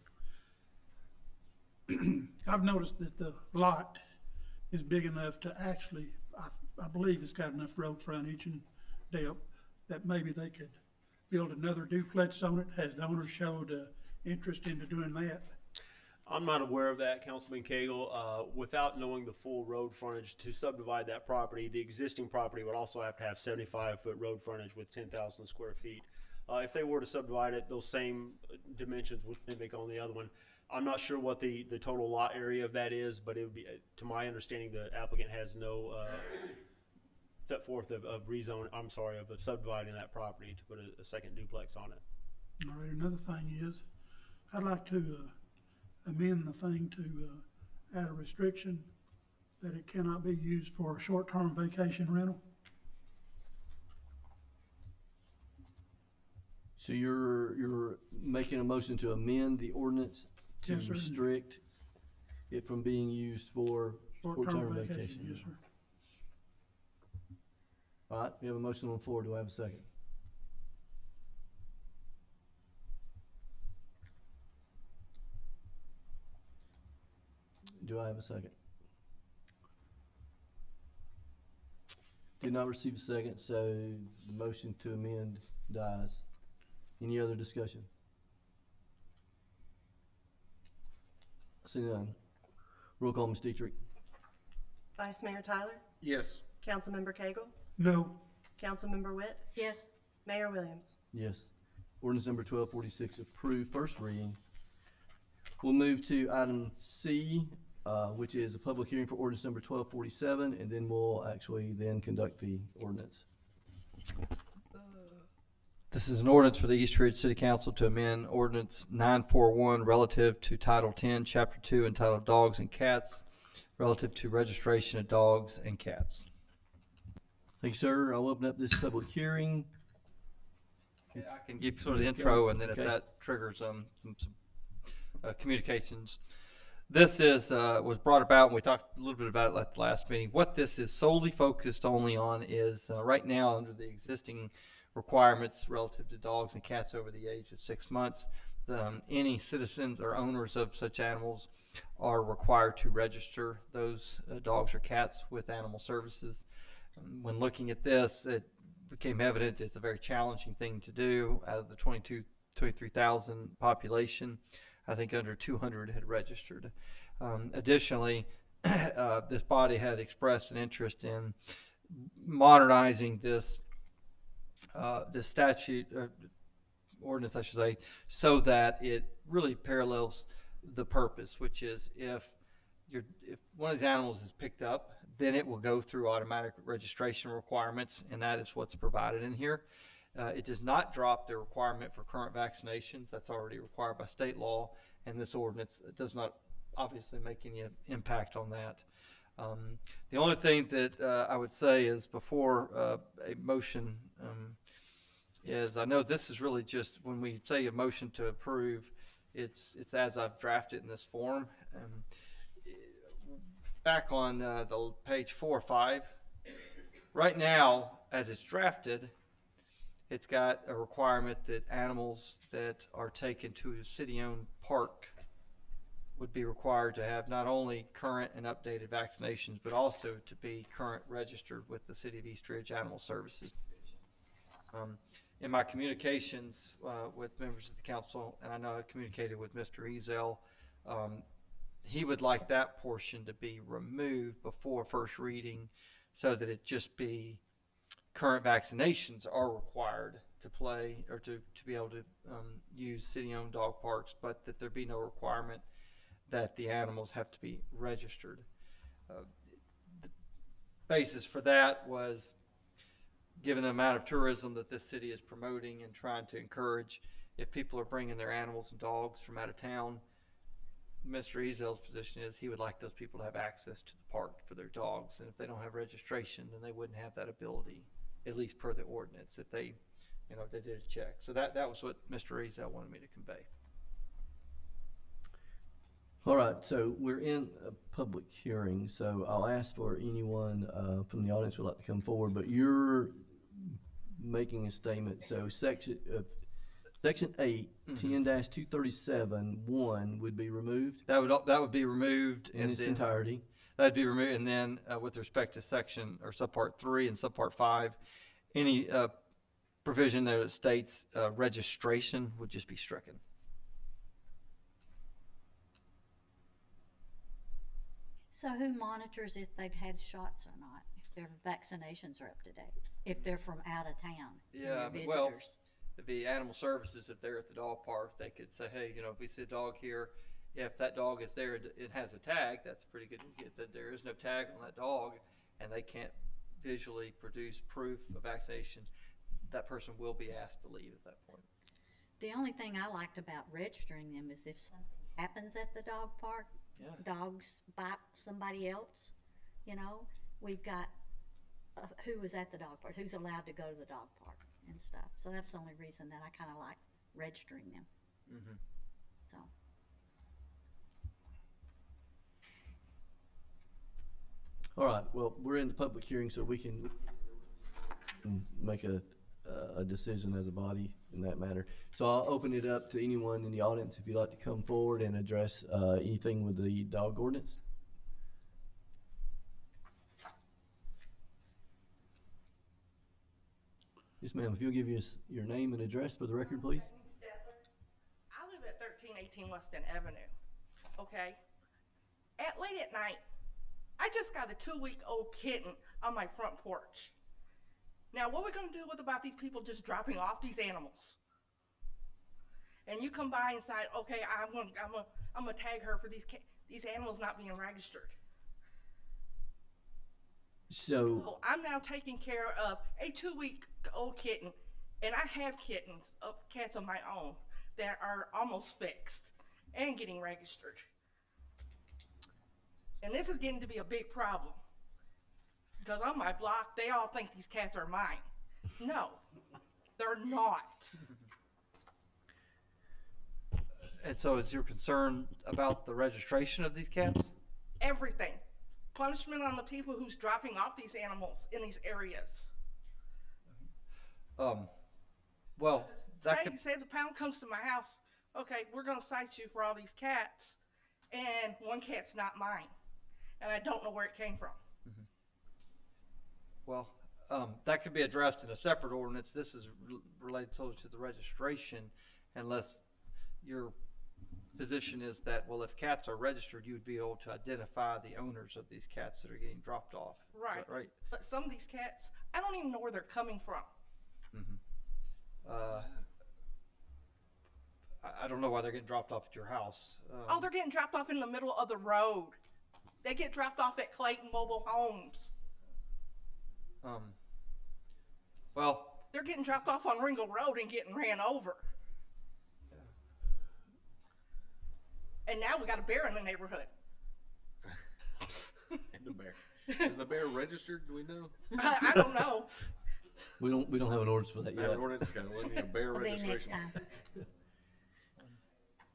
I've noticed that the lot is big enough to actually, I believe it's got enough road frontage and depth that maybe they could build another duplex on it. Has the owner showed interest into doing that? I'm not aware of that, Councilman Cagle. Without knowing the full road frontage to subdivide that property, the existing property would also have to have 75-foot road frontage with 10,000 square feet. If they were to subdivide it, those same dimensions would mimic on the other one. I'm not sure what the total lot area of that is, but it would be, to my understanding, the applicant has no set forth of rezone, I'm sorry, of subdividing that property to put a second duplex on it. All right, another thing is, I'd like to amend the thing to add a restriction that it cannot be used for a short-term vacation rental. So you're making a motion to amend the ordinance to Yes, sir. restrict it from being used for short-term vacation. Yes, sir. All right, we have a motion on the floor. Do I have a second? Do I have a second? Did not receive a second, so the motion to amend dies. Any other discussion? See none. Roll call, Ms. Dietrich. Vice Mayor Tyler, Yes. Councilmember Cagle, No. Councilmember Witt, Yes. Mayor Williams. Yes. Ordinance number 1246 approved, first reading. We'll move to item C, which is a public hearing for ordinance number 1247, and then we'll actually then conduct the ordinance. This is an ordinance for the East Ridge City Council to amend ordinance 941 relative to Title 10, Chapter 2, entitled Dogs and Cats, relative to registration of dogs and cats. Thank you, sir. I'll open up this public hearing. I can give sort of the intro, and then if Okay. that triggers some communications. This is was brought about, and we talked a little bit about it at the last meeting. What this is solely focused only on is right now, under the existing requirements relative to dogs and cats over the age of 6 months, any citizens or owners of such animals are required to register those dogs or cats with Animal Services. When looking at this, it became evident it's a very challenging thing to do. Out of the 23,000 population, I think under 200 had registered. Additionally, this body had expressed an interest in modernizing this statute, ordinance, I should say, so that it really parallels the purpose, which is if one of these animals is picked up, then it will go through automatic registration requirements, and that is what's provided in here. It does not drop the requirement for current vaccinations. That's already required by state law, and this ordinance does not obviously make any impact on that. The only thing that I would say is before a motion is, I know this is really just, when we say a motion to approve, it's as I've drafted in this form. Back on the page 4 or 5, right now, as it's drafted, it's got a requirement that animals that are taken to a city-owned park would be required to have not only current and updated vaccinations, but also to be current registered with the City of East Ridge Animal Services. In my communications with members of the council, and I know I communicated with Mr. Ezel, he would like that portion to be removed before first reading, so that it just be current vaccinations are required to play or to be able to use city-owned dog parks, but that there be no requirement that the animals have to be registered. The basis for that was, given the amount of tourism that this city is promoting and trying to encourage, if people are bringing their animals and dogs from out of town, Mr. Ezel's position is he would like those people to have access to the park for their dogs, and if they don't have registration, then they wouldn't have that ability, at least per the ordinance, if they, they did a check. So that was what Mr. Ezel wanted me to convey. All right, so we're in a public hearing, so I'll ask for anyone from the audience who would like to come forward, but you're making a statement. So section 8, 10-237-1 would be removed That would be removed in its entirety. That'd be removed, and then with respect to section or subpart 3 and subpart 5, any provision that states registration would just be stricken. So who monitors if they've had shots or not, if their vaccinations are up to date, if they're from out of town? and Yeah, they're well, visitors? it'd be animal services if they're at the dog park. They could say, hey, you know, if we see a dog here, if that dog is there, it has a tag. That's a pretty good indicator that there is no tag on that dog, and they can't visually produce proof of vaccination. That person will be asked to leave at that point. The only thing I liked about registering them is if something happens at the dog park, Yeah. dogs bite somebody else, you know, we've got who was at the dog park, who's allowed to go to the dog park and stuff. So that's the only reason that I kind of like registering them. So. All right, well, we're in the public hearing, so we can make a decision as a body in that matter. So I'll open it up to anyone in the audience if you'd like to come forward and address anything with the dog ordinance. Yes, ma'am, if you'll give us your name and address for the record, please. I live at 1318 West End Avenue, okay? Late at night, I just got a 2-week-old kitten on my front porch. Now, what are we gonna do about these people just dropping off these animals? And you come by and say, okay, I'm gonna tag her for these animals not being registered. So, So I'm now taking care of a 2-week-old kitten, and I have cats of my own that are almost fixed and getting registered. And this is getting to be a big problem. Because on my block, they all think these cats are mine. No, they're not. And so is your concern about the registration of these cats? Everything. Punishment on the people who's dropping off these animals in these areas. Well, that could, Say the pound comes to my house, okay, we're gonna cite you for all these cats, and one cat's not mine, and I don't know where it came from. well, that could be addressed in a separate ordinance. This is related solely to the registration, unless your position is that, well, if cats are registered, you would be able to identify the owners of these cats that are getting dropped off. Is Right. that right? But some of these cats, I don't even know where they're coming from. I don't know why they're getting dropped off at your house. Oh, they're getting dropped off in the middle of the road. They get dropped off at Clayton Mobile Homes. Well, They're getting dropped off on Ringo Road and getting ran over. And now we got a bear in the neighborhood. The bear. Is the bear registered? Do we know? I don't know. we don't have an ordinance for that I have yet. an ordinance, okay, we need a bear Will be next registration. time.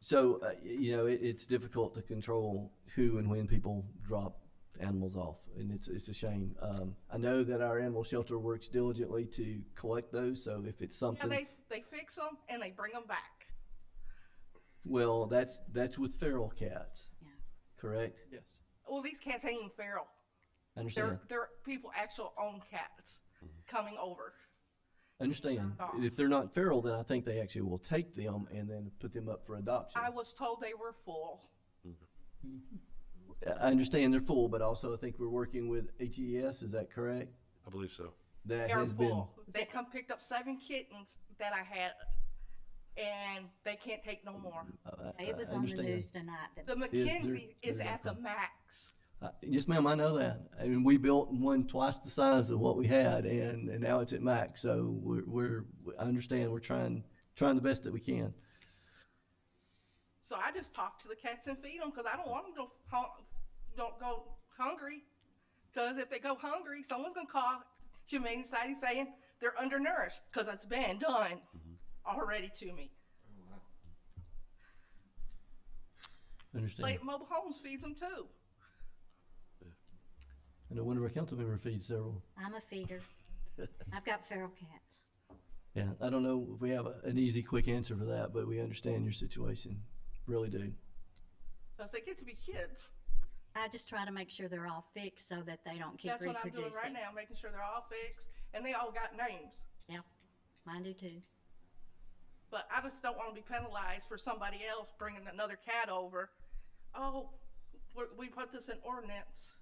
So, you know, it's difficult to control who and when people drop animals off, and it's a shame. I know that our animal shelter works diligently to collect those, so if it's Yeah, something, they fix them and they bring them back. well, that's with feral cats, Yeah. correct? yes. Well, these cats ain't even feral. I understand. They're people actual own cats coming over. I understand. off. If they're not feral, then I think they actually will take them and then put them up for adoption. I was told they were full. I understand they're full, but also I think we're working with HES, is that correct? I believe so. That They're has been, full. They come picked up 7 kittens that I had, and they can't take no more. It was I on the understand. news tonight that The they're- McKenzie is they're at the not max. Yes, ma'am, I know that. I mean, we built one twice the size of what we had, and now it's at max. So I understand. We're trying the best that we can. So I just talk to the cats and feed them because I don't want them to don't go hungry. Because if they go hungry, someone's gonna call Humane Society saying they're undernourished because it's been done already to me. I understand. Like Mobile Homes feeds them too. I know one of our council members feeds several. I'm a feeder. I've got feral cats. Yeah, I don't know if we have an easy, quick answer for that, but we understand your situation. Really do. Because they get to be kids. I just try to make sure they're all fixed so that they don't keep That's what I'm reproducing. doing right now, making sure they're all fixed and they all got names. Yeah, mine do too. But I just don't want to be penalized for somebody else bringing another cat over. Oh, we put this in ordinance.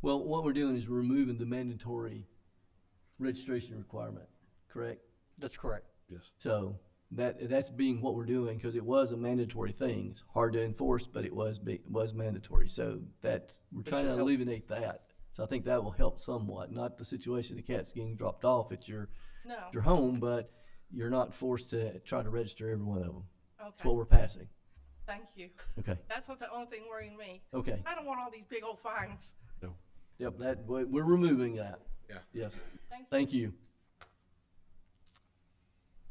Well, what we're doing is removing the mandatory registration requirement, correct? That's correct. Yes. So that's being what we're doing, because it was a mandatory thing. It's hard to enforce, but it was mandatory. So we're trying to alleviate that. So I think that will help somewhat. Not the situation the cat's getting dropped off at your No. home, but you're not forced to try to register every one of them. That's Okay. what we're passing. Thank you. Okay. That's what the only thing worrying me. Okay. I don't want all these big old fines. No. Yep. We're removing that. Yeah. Yes. Thank you. Thank you.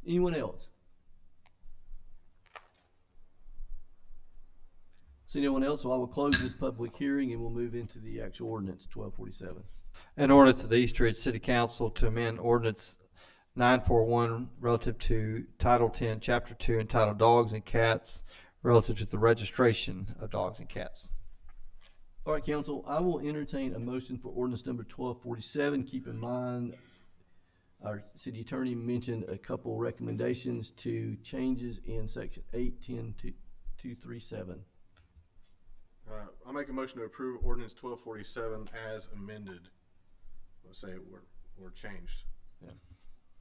Anyone else? See no one else, so I will close this public hearing and we'll move into the actual ordinance 1247. An ordinance of the East Ridge City Council to amend ordinance 941 relative to Title 10, Chapter 2 entitled Dogs and Cats relative to the registration of dogs and cats. All right, council, I will entertain a motion for ordinance number 1247. Keep in mind, our city attorney mentioned a couple recommendations to changes in section 810-237. I'll make a motion to approve ordinance 1247 as amended. Let's say we're changed.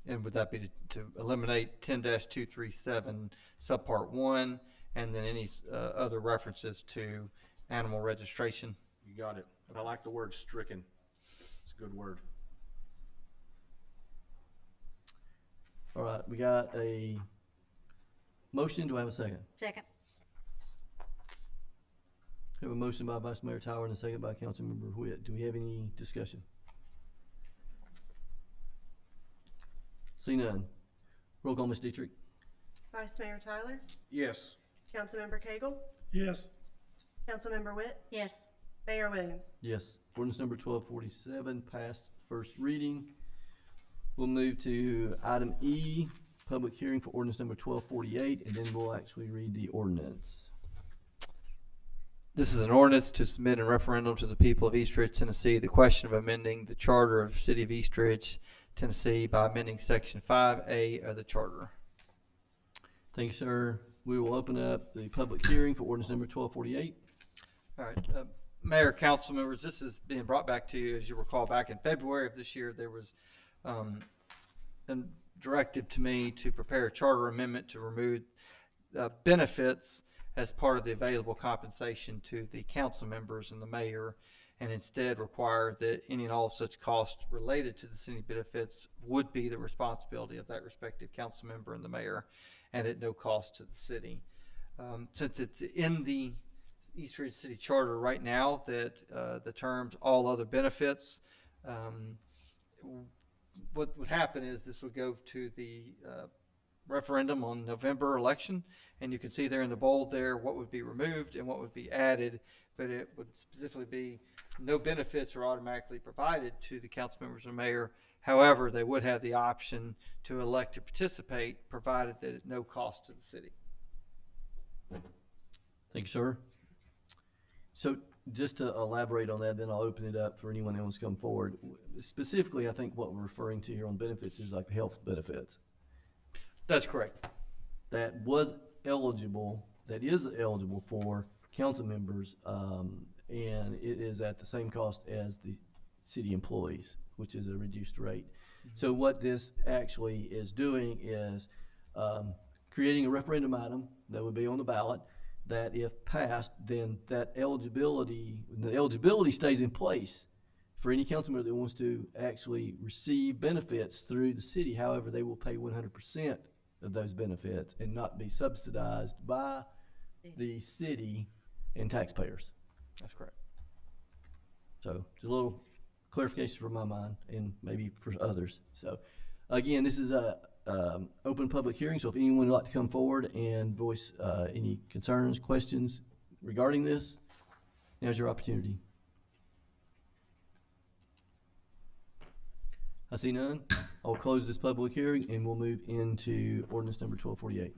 And would that be to eliminate 10-237 subpart 1 and then any other references to animal registration? You got it. I like the word stricken. It's a good word. All right, we got a motion. Do I have a second? Second. We have a motion by Vice Mayor Tyler and a second by Councilmember Whitt. Do we have any discussion? See none. Roll call, Ms. Dietrich. Vice Mayor Tyler, Yes. Councilmember Cagle, Yes. Councilmember Witt, Yes. Mayor Williams. Yes. Ordinance number 1247 passed first reading. We'll move to item E, public hearing for ordinance number 1248, and then we'll actually read the ordinance. This is an ordinance to submit a referendum to the people of East Ridge, Tennessee, the question of amending the charter of the city of East Ridge, Tennessee by amending section 5A of the charter. Thank you, sir. We will open up the public hearing for ordinance number 1248. All right, Mayor, council members, this is being brought back to you. As you recall, back in February of this year, there was a directive to me to prepare a charter amendment to remove benefits as part of the available compensation to the council members and the mayor, and instead require that any and all such costs related to the city benefits would be the responsibility of that respective council member and the mayor, and at no cost to the city. Since it's in the East Ridge City Charter right now that the terms all other benefits, what would happen is this would go to the referendum on November election, and you can see there in the bold there what would be removed and what would be added, but it would specifically be no benefits are automatically provided to the council members and mayor. However, they would have the option to elect to participate, provided that at no cost to the city. Thank you, sir. So just to elaborate on that, then I'll open it up for anyone that wants to come forward. Specifically, I think what we're referring to here on benefits is like the health benefits. That's correct. That is eligible for council members, and it is at the same cost as the city employees, which is a reduced rate. So what this actually is doing is creating a referendum item that would be on the ballot, that if passed, then the eligibility stays in place for any council member that wants to actually receive benefits through the city. However, they will pay 100% of those benefits and not be subsidized by the city and taxpayers. That's correct. So just a little clarification for my mind and maybe for others. So again, this is a open public hearing. So if anyone would like to come forward and voice any concerns, questions regarding this, now's your opportunity. I see none. I'll close this public hearing and we'll move into ordinance number 1248.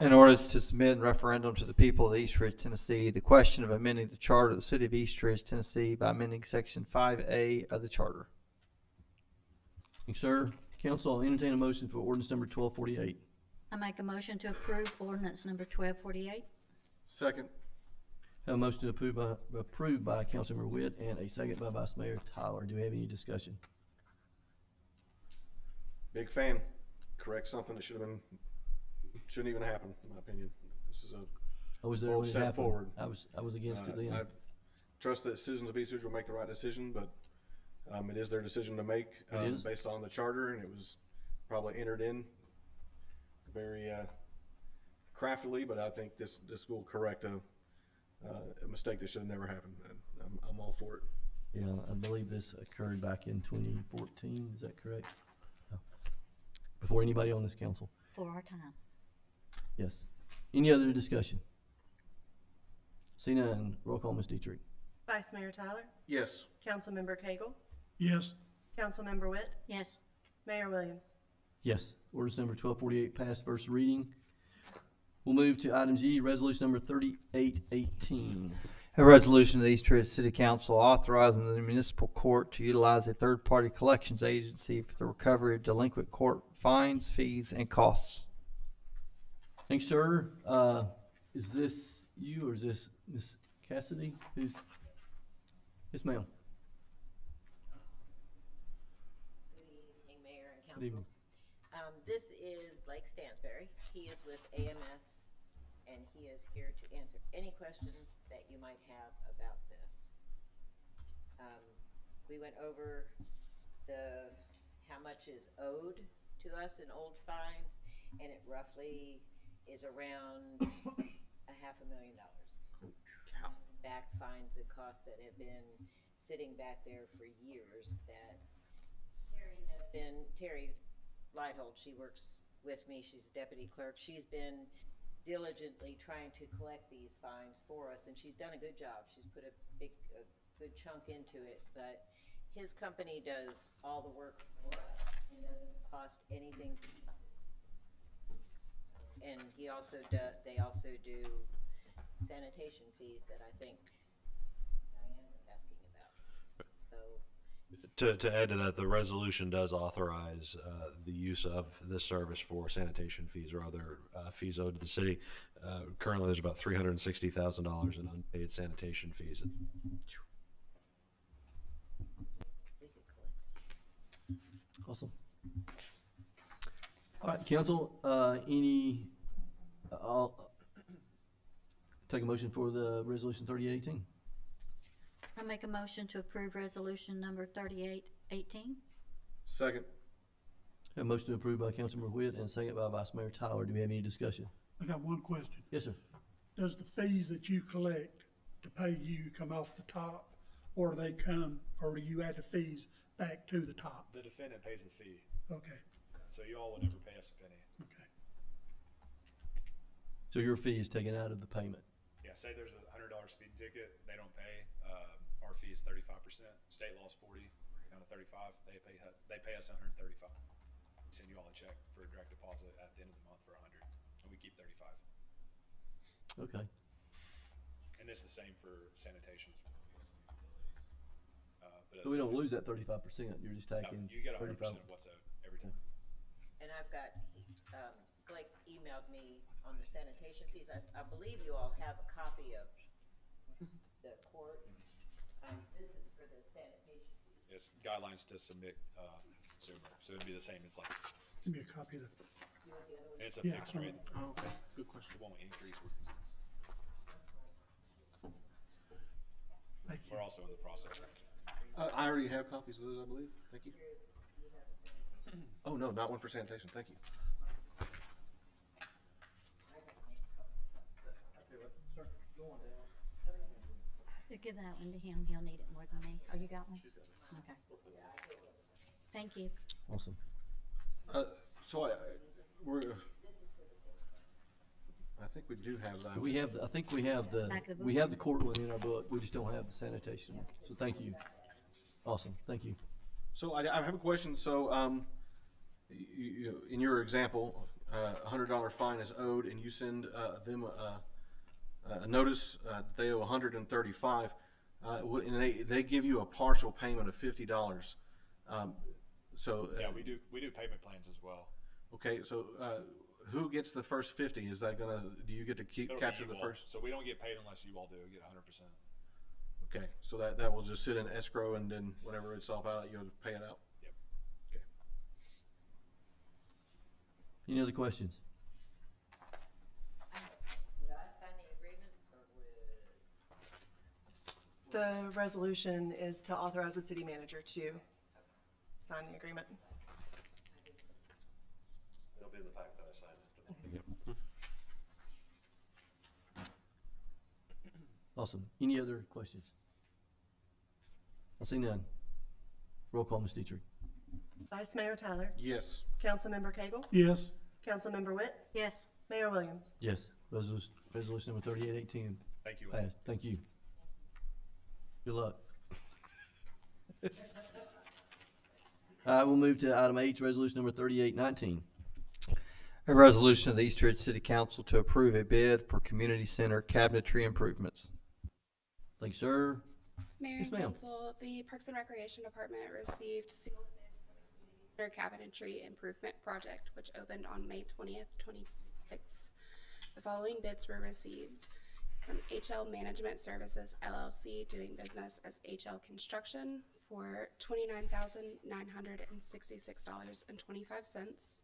In order to submit a referendum to the people of East Ridge, Tennessee, the question of amending the charter of the city of East Ridge, Tennessee by amending section 5A of the charter. Thank you, sir. Council, I'll entertain a motion for ordinance number 1248. I make a motion to approve ordinance number 1248. Second. Have a motion to approve by Councilmember Witt and a second by Vice Mayor Tyler. Do we have any discussion? Big fan. Correct something that shouldn't even happen, in my opinion. This is a I was there bold when it step happened. forward. I was against it then. I trust that citizens of East Ridge will make the right decision, but it is their decision to make It is. based on the charter, and it was probably entered in very craftily. But I think this will correct a mistake that should have never happened, and I'm all for it. Yeah, I believe this occurred back in 2014. Is that correct? No. Before anybody on this council. For our time. Yes. Any other discussion? See none. Roll call, Ms. Dietrich. Vice Mayor Tyler, Yes. Councilmember Cagle, Yes, Councilmember Witt, Yes. Mayor Williams. Yes. Ordinance number 1248 passed first reading. We'll move to item G, resolution number 3818. A resolution of the East Ridge City Council authorizing the municipal court to utilize a third-party collections agency for the recovery of delinquent court fines, fees, and costs. Thanks, sir. Is this you or is this Miss Cassidy? Yes, ma'am. Good evening, Mayor and Good evening. Council. This is Blake Stansberry. He is with AMS, and he is here to answer any questions that you might have about this. We went over how much is owed to us in old fines, and it roughly is around $500,000. Back fines and costs that have been sitting back there for years that Terry Lighthold, she works with me, she's a deputy clerk. She's been diligently trying to collect these fines for us, and she's done a good job. She's put a good chunk into it, but his company does all the work for us and doesn't cost anything to use it. And they also do sanitation fees that I think Diane was asking about. So To add to that, the resolution does authorize the use of this service for sanitation fees or other fees owed to the city. Currently, there's about $360,000 in unpaid sanitation fees. we could collect. Awesome. All right, council, I'll take a motion for the resolution 3818. I make a motion to approve resolution number 3818. Second. Have a motion to approve by Councilmember Witt and a second by Vice Mayor Tyler. Do we have any discussion? I got one question. Yes, sir. Does the fees that you collect to pay you come off the top, or do do you add the fees back to the top? The defendant pays the fee, Okay, so you all would never pay us a penny. okay. So your fee is taken out of the payment. Yeah, say there's a $100 speeding ticket, they don't pay, our fee is 35%, state law is 40, bring it down to 35, they pay us 135. We send you all a check for a direct deposit at the end of the month for 100, and we keep 35. Okay. And it's the same for sanitation as well. So we don't lose that 35%. You're just No, taking you get 100% 35. of what's owed every time. And I've got, Blake emailed me on the sanitation fees. I believe you all have a copy of the court. This is for the sanitation fees. It's guidelines to submit, consumer, so it'd be the same as like, Give me a copy of the, You want the other one? and it's a Yeah, fixed rate. Oh, okay. Good question. It won't increase. thank you. We're also in the process. I already have copies of those, I believe. Thank you. Oh, no, not one for sanitation. Thank you. You give that one to him, he'll need it more than me. Oh, you got one? Okay. Thank you. Awesome. So I think we do have that. We have, I think we have Back of the we book. have the court one in our book. We just don't have the sanitation one. So thank you. Awesome. Thank you. So I have a question. So, in your example, $100 fine is owed, and you send them a notice that they owe $135, and they give you a partial payment of $50. So Yeah, we do payment plans as well. okay. So who gets the first 50? Is that gonna, do you get to keep, It'll be capture you the all. first? So we don't get paid unless you all do. We get 100%. Okay, so that will just sit in escrow, and then whenever it's off out, you'll pay it out? Yep. Okay. Any other questions? Would I sign the agreement or would? The resolution is to authorize the city manager to sign the agreement. It'll be in the pack that I signed. Awesome. Any other questions? I see none. Roll call, Ms. Dietrich. Vice Mayor Tyler, Yes. Councilmember Cagle, Yes. Councilmember Witt, Yes. Mayor Williams. Yes. Resolution number 3818 Thank you all. passed. Thank you. Good luck. All right, we'll move to item H, resolution number 3819. A resolution of the East Ridge City Council to approve a bid for community center cabinetry improvements. Thank you, sir. Mayor Yes, and ma'am. Council, the Parks and Recreation Department received sealed bids for the community center cabinetry improvement project, which opened on May 20th, 2026. The following bids were received from HL Management Services LLC, doing business as HL Construction, for $29,966.25,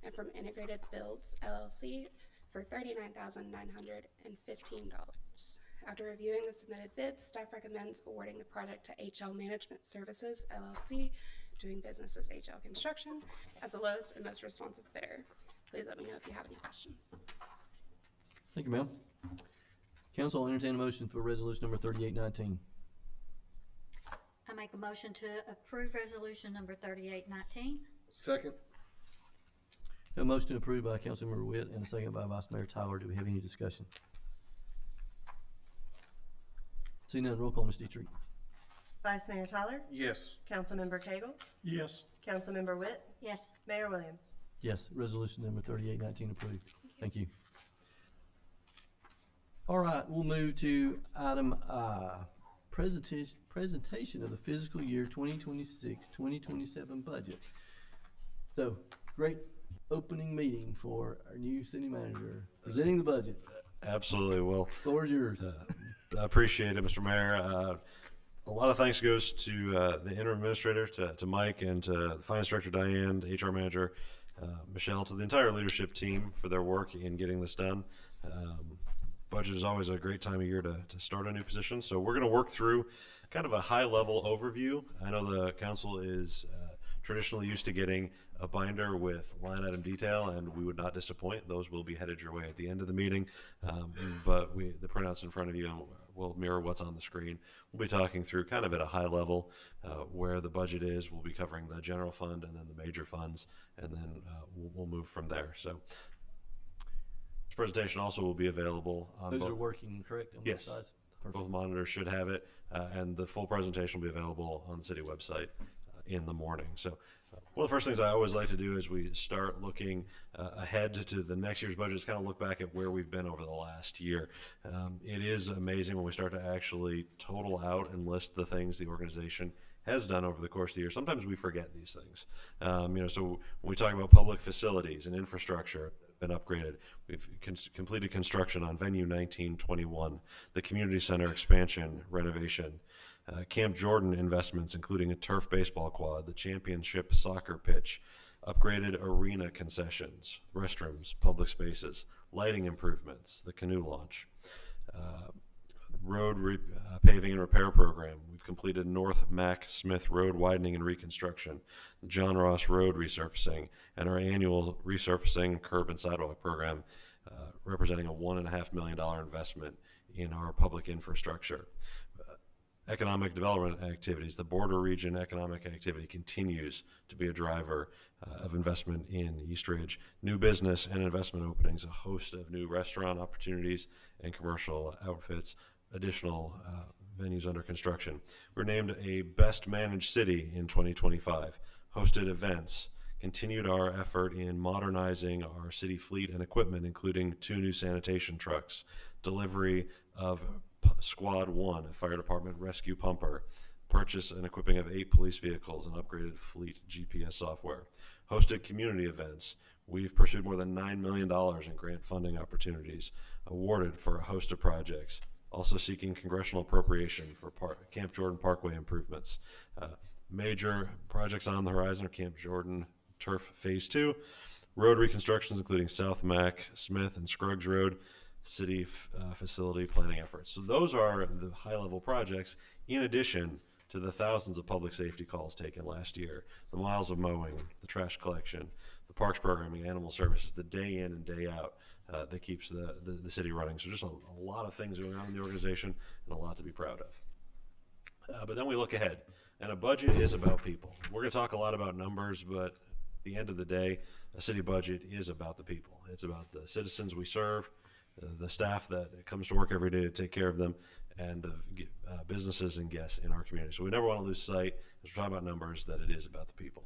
and from Integrated Builds LLC for $39,915. After reviewing the submitted bids, staff recommends awarding the project to HL Management Services LLC, doing business as HL Construction, as the lowest and most responsive bidder. Please let me know if you have any questions. Thank you, ma'am. Council will entertain a motion for resolution number 3819. I make a motion to approve resolution number 3819. Second? A motion approved by Councilmember Witt and a second by Vice Mayor Tyler. Do we have any discussion? See none, roll call, Ms. Dietrich. Vice Mayor Tyler, Yes. Councilmember Cagle, Yes. Councilmember Witt, Yes. Mayor Williams. Yes, resolution number 3819 approved. Thank you. All right, we'll move to item I, presentation of the fiscal year 2026-2027 budget. So, great opening meeting for our new city manager, presenting the budget. Absolutely. Well, Floor is yours. I appreciate it, Mr. Mayor. A lot of thanks goes to the interim administrator, to Mike, and to the finance director, Diane, the HR manager, Michelle, to the entire leadership team for their work in getting this done. Budget is always a great time of year to start a new position. So we're going to work through kind of a high-level overview. I know the council is traditionally used to getting a binder with line item detail, and we would not disappoint. Those will be headed your way at the end of the meeting. But the printouts in front of you will mirror what's on the screen. We'll be talking through kind of at a high level where the budget is. We'll be covering the general fund and then the major funds, and then we'll move from there. So this presentation also will be available on Those both. are working, correct? On both Yes. sides? Both Perfect. monitors should have it, and the full presentation will be available on the city website in the morning. So one of the first things I always like to do as we start looking ahead to the next year's budget is kind of look back at where we've been over the last year. It is amazing when we start to actually total out and list the things the organization has done over the course of the year. Sometimes we forget these things. So when we talk about public facilities and infrastructure, been upgraded. We've completed construction on Venue 1921, the community center expansion renovation, Camp Jordan investments, including a turf baseball quad, the championship soccer pitch, upgraded arena concessions, restrooms, public spaces, lighting improvements, the canoe launch, road paving and repair program. We've completed North Mac Smith Road widening and reconstruction, John Ross Road resurfacing, and our annual resurfacing curb and sidewalk program, representing a $1.5 million investment in our public infrastructure. Economic development activities. The border region economic activity continues to be a driver of investment in East Ridge. New business and investment openings, a host of new restaurant opportunities and commercial outfits, additional venues under construction. We're named a best managed city in 2025, hosted events, continued our effort in modernizing our city fleet and equipment, including 2 new sanitation trucks, delivery of Squad 1, a fire department rescue pumper, purchase and equipping of 8 police vehicles and upgraded fleet GPS software, hosted community events. We've pursued more than $9 million in grant funding opportunities awarded for a host of projects, also seeking congressional appropriation for Camp Jordan Parkway improvements. Major projects on the horizon are Camp Jordan Turf Phase 2, road reconstructions including South Mac, Smith, and Scruggs Road, city facility planning efforts. So those are the high-level projects, in addition to the thousands of public safety calls taken last year, the miles of mowing, the trash collection, the parks programming, animal services, the day in and day out that keeps the city running. So just a lot of things going on in the organization and a lot to be proud of. But then we look ahead, and a budget is about people. We're going to talk a lot about numbers, but at the end of the day, a city budget is about the people. It's about the citizens we serve, the staff that comes to work every day to take care of them, and the businesses and guests in our community. So we never want to lose sight, as we're talking about numbers, that it is about the people.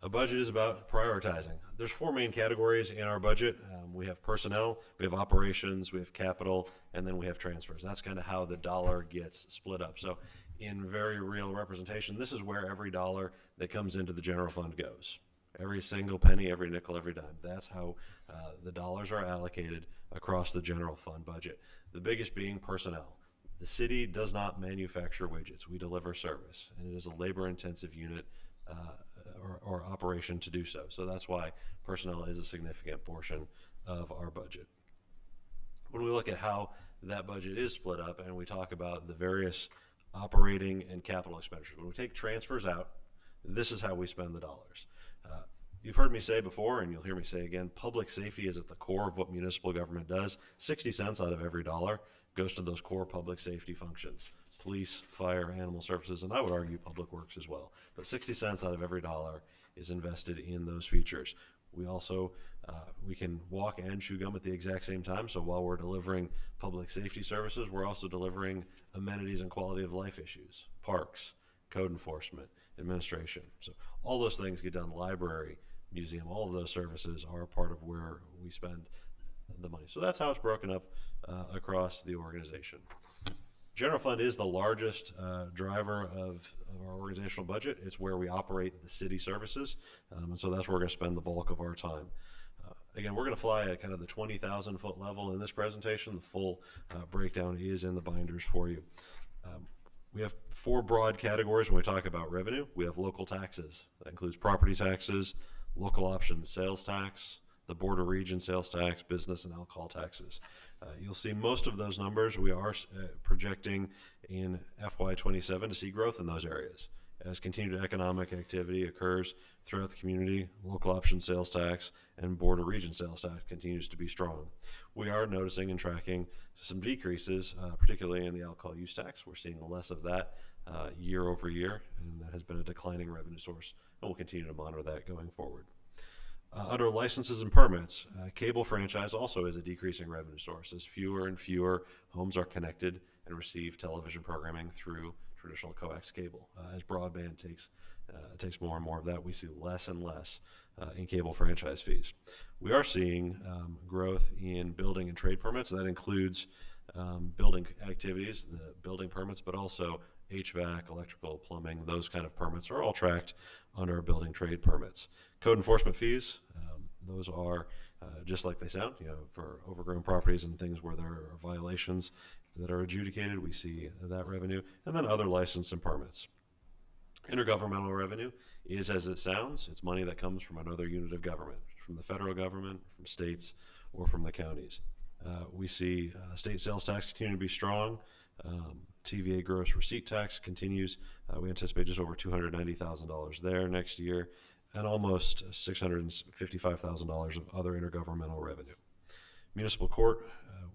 A budget is about prioritizing. There's 4 main categories in our budget. We have personnel, we have operations, we have capital, and then we have transfers. That's kind of how the dollar gets split up. So in very real representation, this is where every dollar that comes into the general fund goes. Every single penny, every nickel, every dime. That's how the dollars are allocated across the general fund budget. The biggest being personnel. The city does not manufacture widgets. We deliver service, and it is a labor-intensive unit or operation to do so. So that's why personnel is a significant portion of our budget. When we look at how that budget is split up and we talk about the various operating and capital expenditures, when we take transfers out, this is how we spend the dollars. You've heard me say before, and you'll hear me say again, public safety is at the core of what municipal government does. 60 cents out of every dollar goes to those core public safety functions. Police, fire, animal services, and I would argue public works as well. But 60 cents out of every dollar is invested in those features. We also, we can walk and chew gum at the exact same time. So while we're delivering public safety services, we're also delivering amenities and quality of life issues, parks, code enforcement, administration. So all those things get done. Library, museum, all of those services are a part of where we spend the money. So that's how it's broken up across the organization. General fund is the largest driver of our organizational budget. It's where we operate the city services, and so that's where we're going to spend the bulk of our time. Again, we're going to fly at kind of the 20,000 foot level in this presentation. The full breakdown is in the binders for you. We have 4 broad categories when we talk about revenue. We have local taxes. That includes property taxes, local option sales tax, the border region sales tax, business and alcohol taxes. You'll see most of those numbers we are projecting in FY27 to see growth in those areas. As continued economic activity occurs throughout the community, local option sales tax and border region sales tax continues to be strong. We are noticing and tracking some decreases, particularly in the alcohol use tax. We're seeing less of that year over year, and that has been a declining revenue source, and we'll continue to monitor that going forward. Under licenses and permits, cable franchise also is a decreasing revenue source as fewer and fewer homes are connected and receive television programming through traditional coax cable. As broadband takes more and more of that, we see less and less in cable franchise fees. We are seeing growth in building and trade permits. That includes building activities, the building permits, but also HVAC, electrical, plumbing, those kind of permits are all tracked under our building trade permits. Code enforcement fees, those are just like they sound, for overgrown properties and things where there are violations that are adjudicated, we see that revenue, and then other license and permits. Intergovernmental revenue is as it sounds. It's money that comes from another unit of government, from the federal government, from states, or from the counties. We see state sales tax continue to be strong. TVA gross receipt tax continues. We anticipate just over $290,000 there next year, and almost $655,000 of other intergovernmental revenue. Municipal court,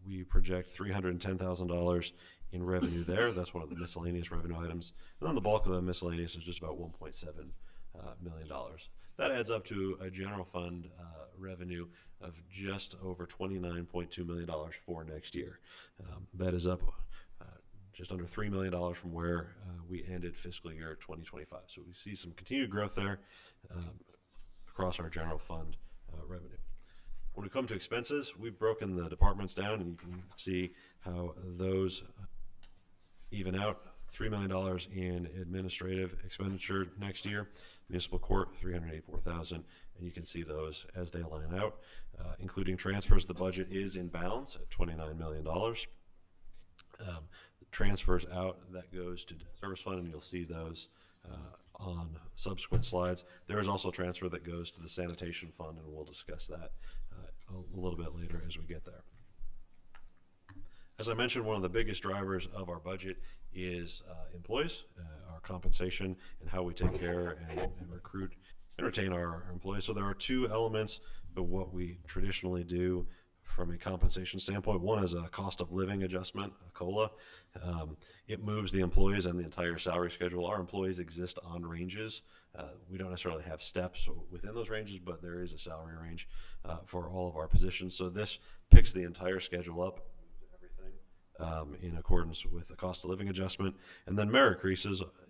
we project $310,000 in revenue there. That's one of the miscellaneous revenue items. And then the bulk of the miscellaneous is just about $1.7 million. That adds up to a general fund revenue of just over $29.2 million for next year. That is up just under $3 million from where we ended fiscal year 2025. So we see some continued growth there across our general fund revenue. When we come to expenses, we've broken the departments down, and you can see how those even out $3 million in administrative expenditure next year. Municipal court, $384,000, and you can see those as they line out. Including transfers, the budget is in balance at $29 million. Transfers out, that goes to debt service fund, and you'll see those on subsequent slides. There is also a transfer that goes to the sanitation fund, and we'll discuss that a little bit later as we get there. As I mentioned, one of the biggest drivers of our budget is employees, our compensation, and how we take care and recruit and retain our employees. So there are two elements of what we traditionally do from a compensation standpoint. One is a cost of living adjustment, a COLA. It moves the employees and the entire salary schedule. Our employees exist on ranges. We don't necessarily have steps within those ranges, but there is a salary range for all of our positions. So this picks the entire schedule up, in accordance with the cost of living adjustment. And then merit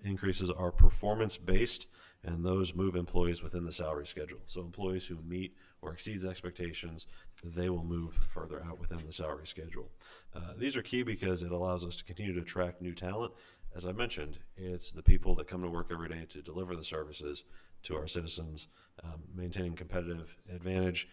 increases are performance based, and those move employees within the salary schedule. So employees who meet or exceeds expectations, they will move further out within the salary schedule. These are key because it allows us to continue to attract new talent. As I mentioned, it's the people that come to work every day to deliver the services to our citizens, maintaining competitive advantage,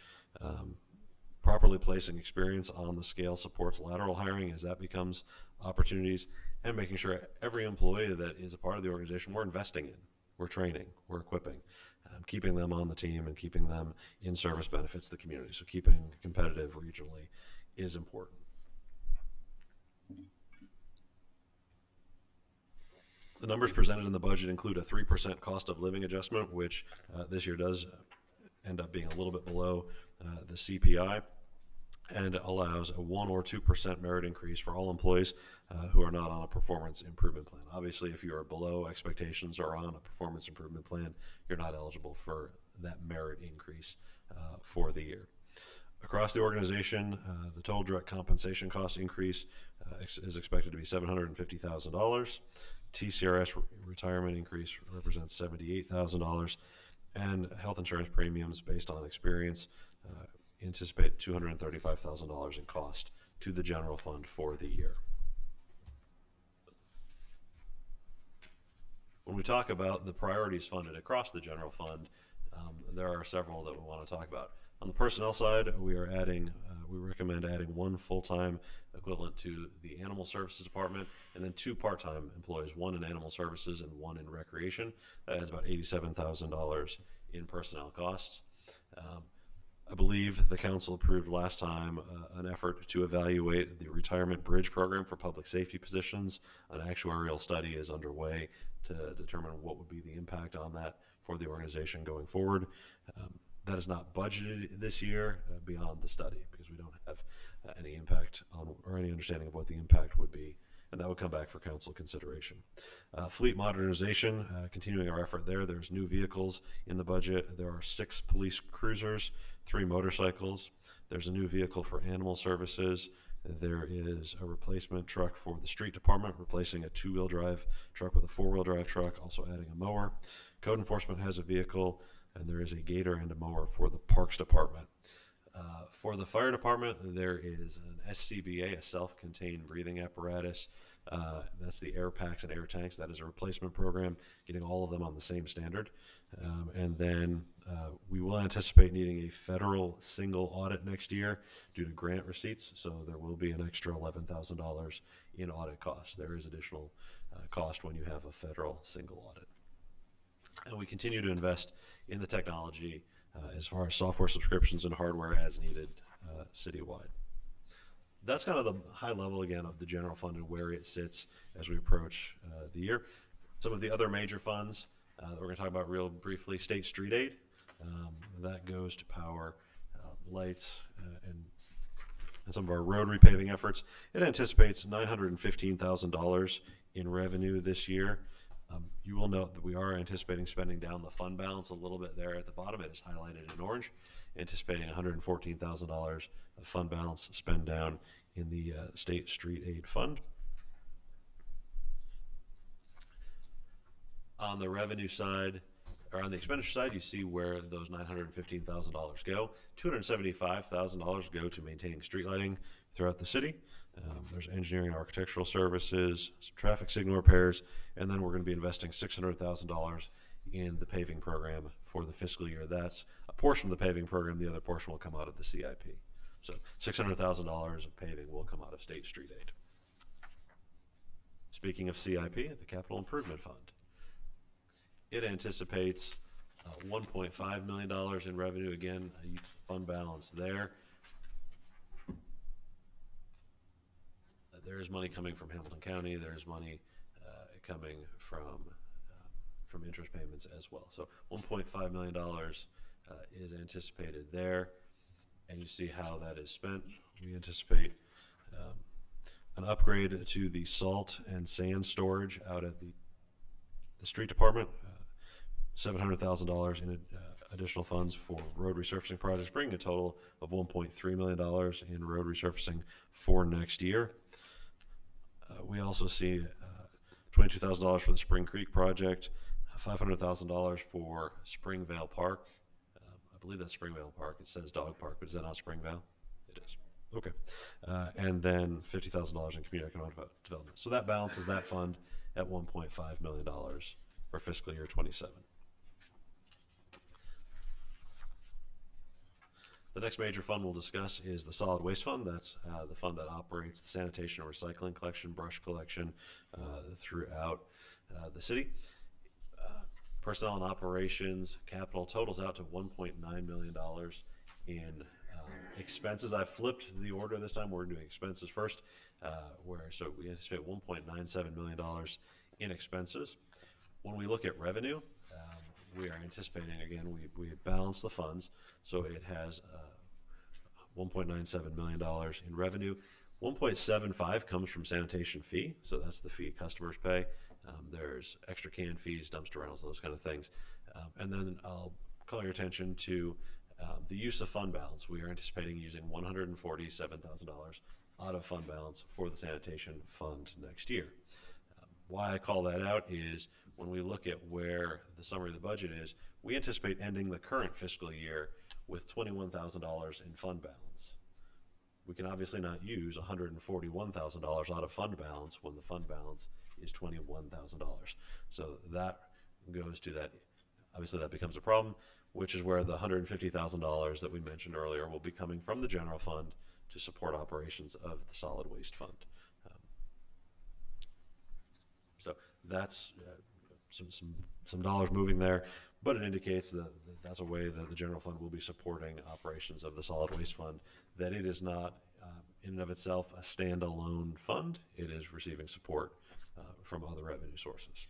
properly placing experience on the scale supports lateral hiring as that becomes opportunities, and making sure every employee that is a part of the organization we're investing in, we're training, we're equipping, keeping them on the team and keeping them in service benefits the community. So keeping competitive regionally is important. The numbers presented in the budget include a 3% cost of living adjustment, which this year does end up being a little bit below the CPI, and allows a 1 or 2% merit increase for all employees who are not on a performance improvement plan. Obviously, if you are below expectations or on a performance improvement plan, you're not eligible for that merit increase for the year. Across the organization, the total direct compensation cost increase is expected to be $750,000. TCRS retirement increase represents $78,000, and health insurance premiums based on experience anticipate $235,000 in cost to the general fund for the year. When we talk about the priorities funded across the general fund, there are several that we want to talk about. On the personnel side, we recommend adding 1 full-time equivalent to the Animal Services Department, and then 2 part-time employees, 1 in Animal Services and 1 in Recreation. That adds about $87,000 in personnel costs. I believe the council approved last time an effort to evaluate the retirement bridge program for public safety positions. An actuarial study is underway to determine what would be the impact on that for the organization going forward. That is not budgeted this year beyond the study, because we don't have any impact on or any understanding of what the impact would be, and that would come back for council consideration. Fleet modernization, continuing our effort there. There's new vehicles in the budget. There are 6 police cruisers, 3 motorcycles. There's a new vehicle for Animal Services. There is a replacement truck for the street department, replacing a 2-wheel drive truck with a 4-wheel drive truck, also adding a mower. Code enforcement has a vehicle, and there is a gator and a mower for the Parks Department. For the fire department, there is an SCBA, a self-contained breathing apparatus. That's the air packs and air tanks. That is a replacement program, getting all of them on the same standard. And then we will anticipate needing a federal single audit next year due to grant receipts. So there will be an extra $11,000 in audit costs. There is additional cost when you have a federal single audit. And we continue to invest in the technology as far as software subscriptions and hardware as needed citywide. That's kind of the high level again of the general fund and where it sits as we approach the year. Some of the other major funds that we're going to talk about real briefly: State Street Aid. That goes to power lights and some of our road repaving efforts. It anticipates $915,000 in revenue this year. You will note that we are anticipating spending down the fund balance a little bit there at the bottom. It is highlighted in orange, anticipating $114,000 of fund balance spend down in the State Street Aid Fund. On the revenue side, or on the expenditure side, you see where those $915,000 go. $275,000 go to maintaining street lighting throughout the city. There's engineering and architectural services, some traffic signal repairs, and then we're going to be investing $600,000 in the paving program for the fiscal year. That's a portion of the paving program. The other portion will come out of the CIP. So $600,000 of paving will come out of state street aid. Speaking of CIP, the Capital Improvement Fund. It anticipates $1.5 million in revenue. Again, a fund balance there. There is money coming from Hamilton County. There is money coming from interest payments as well. So $1.5 million is anticipated there, and you see how that is spent. We anticipate an upgrade to the salt and sand storage out at the street department. $700,000 in additional funds for road resurfacing projects, bringing a total of $1.3 million in road resurfacing for next year. We also see $22,000 for the Spring Creek project, $500,000 for Springvale Park. I believe that's Springvale Park. It says Dog Park, but is that not Springvale? It is. Okay. And then $50,000 in community economic development. So that balances that fund at $1.5 million for fiscal year 27. The next major fund we'll discuss is the Solid Waste Fund. That's the fund that operates the sanitation and recycling collection, brush collection throughout the city. Personnel and operations capital totals out to $1.9 million in expenses. I flipped the order this time. We're doing expenses first, so we anticipate $1.97 million in expenses. When we look at revenue, we are anticipating, again, we balance the funds, so it has $1.97 million in revenue. 1.75 comes from sanitation fee, so that's the fee customers pay. There's extra can fees, dumpster rentals, those kind of things. And then I'll call your attention to the use of fund balance. We are anticipating using $147,000 out of fund balance for the sanitation fund next year. Why I call that out is when we look at where the summary of the budget is, we anticipate ending the current fiscal year with $21,000 in fund balance. We can obviously not use $141,000 out of fund balance when the fund balance is $21,000. So that goes to that. Obviously, that becomes a problem, which is where the $150,000 that we mentioned earlier will be coming from the general fund to support operations of the solid waste fund. So that's some dollars moving there, but it indicates that that's a way that the general fund will be supporting operations of the solid waste fund, that it is not in and of itself a standalone fund. It is receiving support from other revenue sources.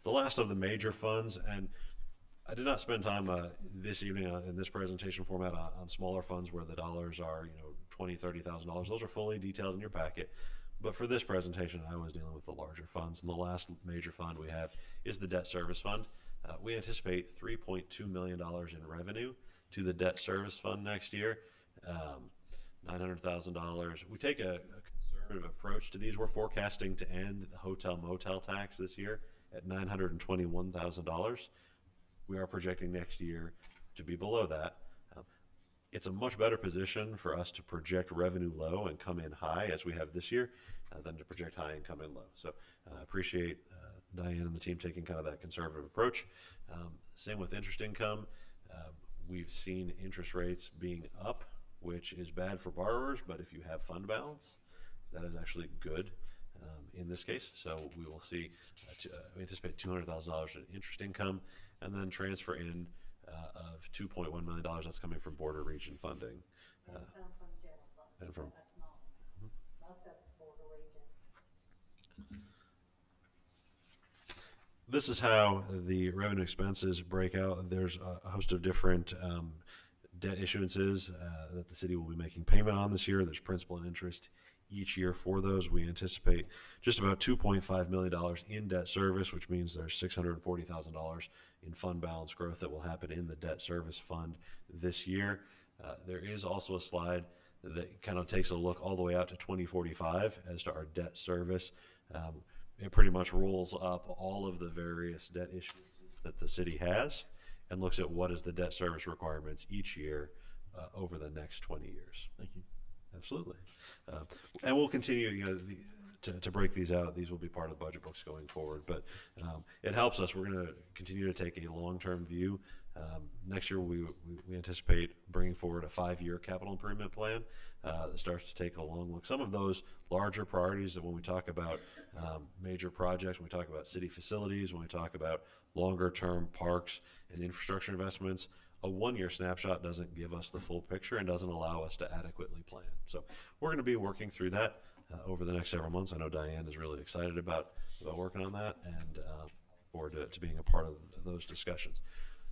The last of the major funds, and I did not spend time this evening in this presentation format on smaller funds where the dollars are, $20,000, $30,000. Those are fully detailed in your packet. But for this presentation, I was dealing with the larger funds, and the last major fund we have is the debt service fund. We anticipate $3.2 million in revenue to the debt service fund next year, $900,000. We take a conservative approach to these. We're forecasting to end the hotel motel tax this year at $921,000. We are projecting next year to be below that. It's a much better position for us to project revenue low and come in high as we have this year than to project high and come in low. So I appreciate Diane and the team taking kind of that conservative approach. Same with interest income. We've seen interest rates being up, which is bad for borrowers, but if you have fund balance, that is actually good in this case. So we will see, we anticipate $200,000 in interest income, and then transfer in of $2.1 million that's coming from border region funding. And some from general fund, and from, a small, most of it's border region. This is how the revenue expenses break out. There's a host of different debt issuances that the city will be making payment on this year. There's principal and interest each year for those. We anticipate just about $2.5 million in debt service, which means there's $640,000 in fund balance growth that will happen in the debt service fund this year. There is also a slide that kind of takes a look all the way out to 2045 as to our debt service. It pretty much rolls up all of the various debt issues that the city has and looks at what is the debt service requirements each year over the next 20 years. Thank you. Absolutely. And we'll continue, to break these out. These will be part of the budget books going forward, but it helps us. We're going to continue to take a long-term view. Next year, we anticipate bringing forward a 5-year capital improvement plan that starts to take a long look. Some of those larger priorities that when we talk about major projects, when we talk about city facilities, when we talk about longer-term parks and infrastructure investments, a 1-year snapshot doesn't give us the full picture and doesn't allow us to adequately plan. So we're going to be working through that over the next several months. I know Diane is really excited about working on that, and forward to being a part of those discussions.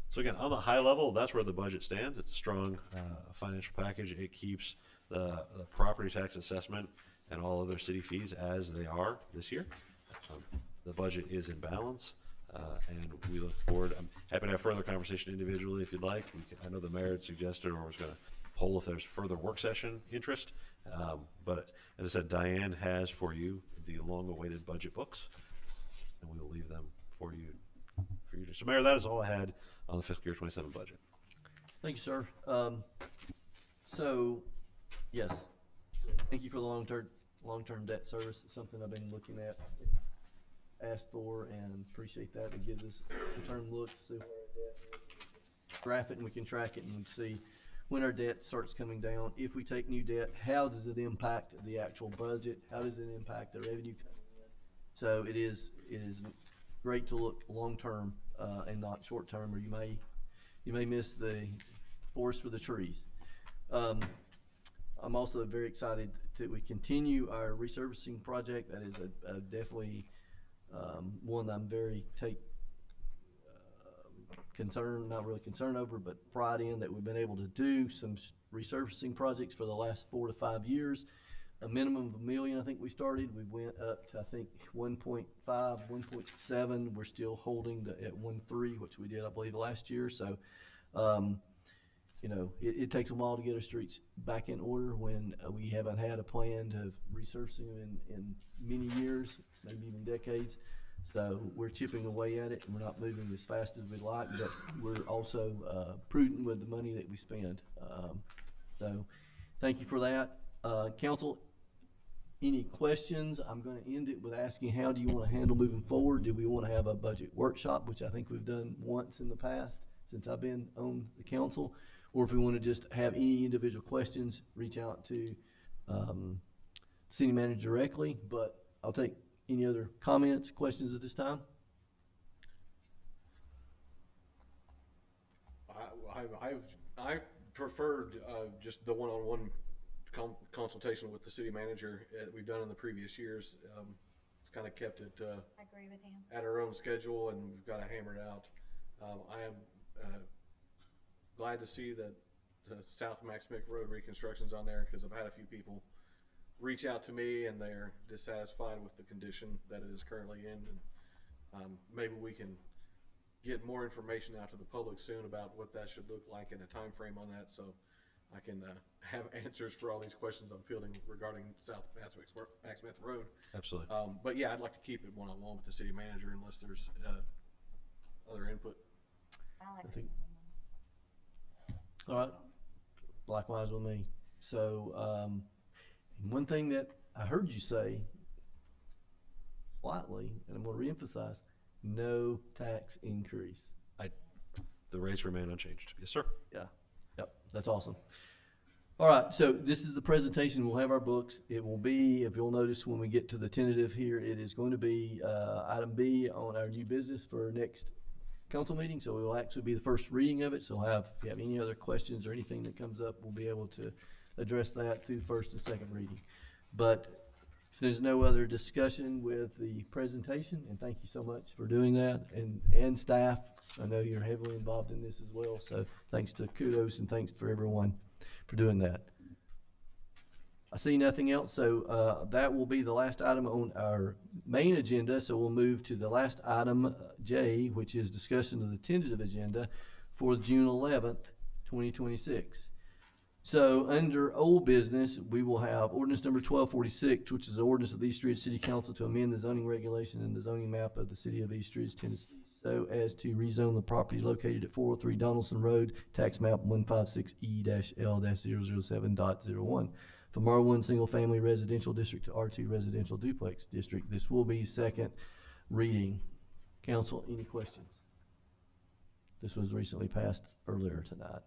So again, on the high level, that's where the budget stands. It's a strong financial package. It keeps the property tax assessment and all other city fees as they are this year. The budget is in balance, and we look forward. I'm happy to have further conversation individually if you'd like. I know the mayor had suggested or was going to poll if there's further work session interest. But as I said, Diane has for you the long-awaited budget books, and we will leave them for you. So, Mayor, that is all I had on the fiscal year 27 budget. Thank you, sir. So, yes, thank you for the long-term debt service. It's something I've been looking at, asked for, and appreciate that. It gives us a term look, see where our debt is. Graph it, and we can track it, and we can see when our debt starts coming down. If we take new debt, how does it impact the actual budget? How does it impact the revenue coming in? So it is great to look long-term and not short-term, or you may miss the forest for the trees. I'm also very excited that we continue our resurfacing project. That is definitely one that I'm very not really concerned over, but pride in that we've been able to do some resurfacing projects for the last 4 to 5 years. A minimum of $1 million, I think we started. We went up to, I think, 1.5, 1.7. We're still holding at 1.3, which we did, I believe, last year. So, it takes a while to get our streets back in order when we haven't had a plan to resurfacing them in many years, maybe even decades. So we're chipping away at it, and we're not moving as fast as we'd like, but we're also prudent with the money that we spend. So thank you for that. Council, any questions? I'm going to end it with asking, how do you want to handle moving forward? Do we want to have a budget workshop, which I think we've done once in the past since I've been on the council? Or if we want to just have any individual questions, reach out to city manager directly. But I'll take any other comments, questions at this time? I preferred just the one-on-one consultation with the city manager that we've done in the previous years. It's kind of kept it I agree with him. at our own schedule, and we've got to hammer it out. I am glad to see that the South Max Mick Road reconstruction's on there, because I've had a few people reach out to me and they're dissatisfied with the condition that it is currently in. And maybe we can get more information out to the public soon about what that should look like and a time frame on that, so I can have answers for all these questions I'm fielding regarding South Max Smith Road. Absolutely. But yeah, I'd like to keep it one-on-one with the city manager unless there's other input. I like think. All right. Likewise with me. So, one thing that I heard you say slightly, and I'm going to reemphasize, no tax increase. The rates remain unchanged. Yes, sir. Yeah. Yep. That's awesome. All right. So this is the presentation. We'll have our books. It will be, if you'll notice when we get to the tentative here, it is going to be item B on our new business for next council meeting. So it will actually be the first reading of it. So if you have any other questions or anything that comes up, we'll be able to address that through first and second reading. But if there's no other discussion with the presentation, and thank you so much for doing that, and staff, I know you're heavily involved in this as well, so thanks to kudos and thanks for everyone for doing that. I see nothing else, so that will be the last item on our main agenda, so we'll move to the last item, J, which is discussion of the tentative agenda for June 11th, 2026. So under old business, we will have ordinance number 1246, which is the ordinance of the East Ridge City Council to amend the zoning regulation and the zoning map of the city of East Ridge, Tennessee, so as to rezone the property located at 403 Donaldson Road, tax map 156E-L-007.01 from R1 Single Family Residential District to R2 Residential Duplex District. This will be second reading. Council, any questions? This was recently passed earlier tonight.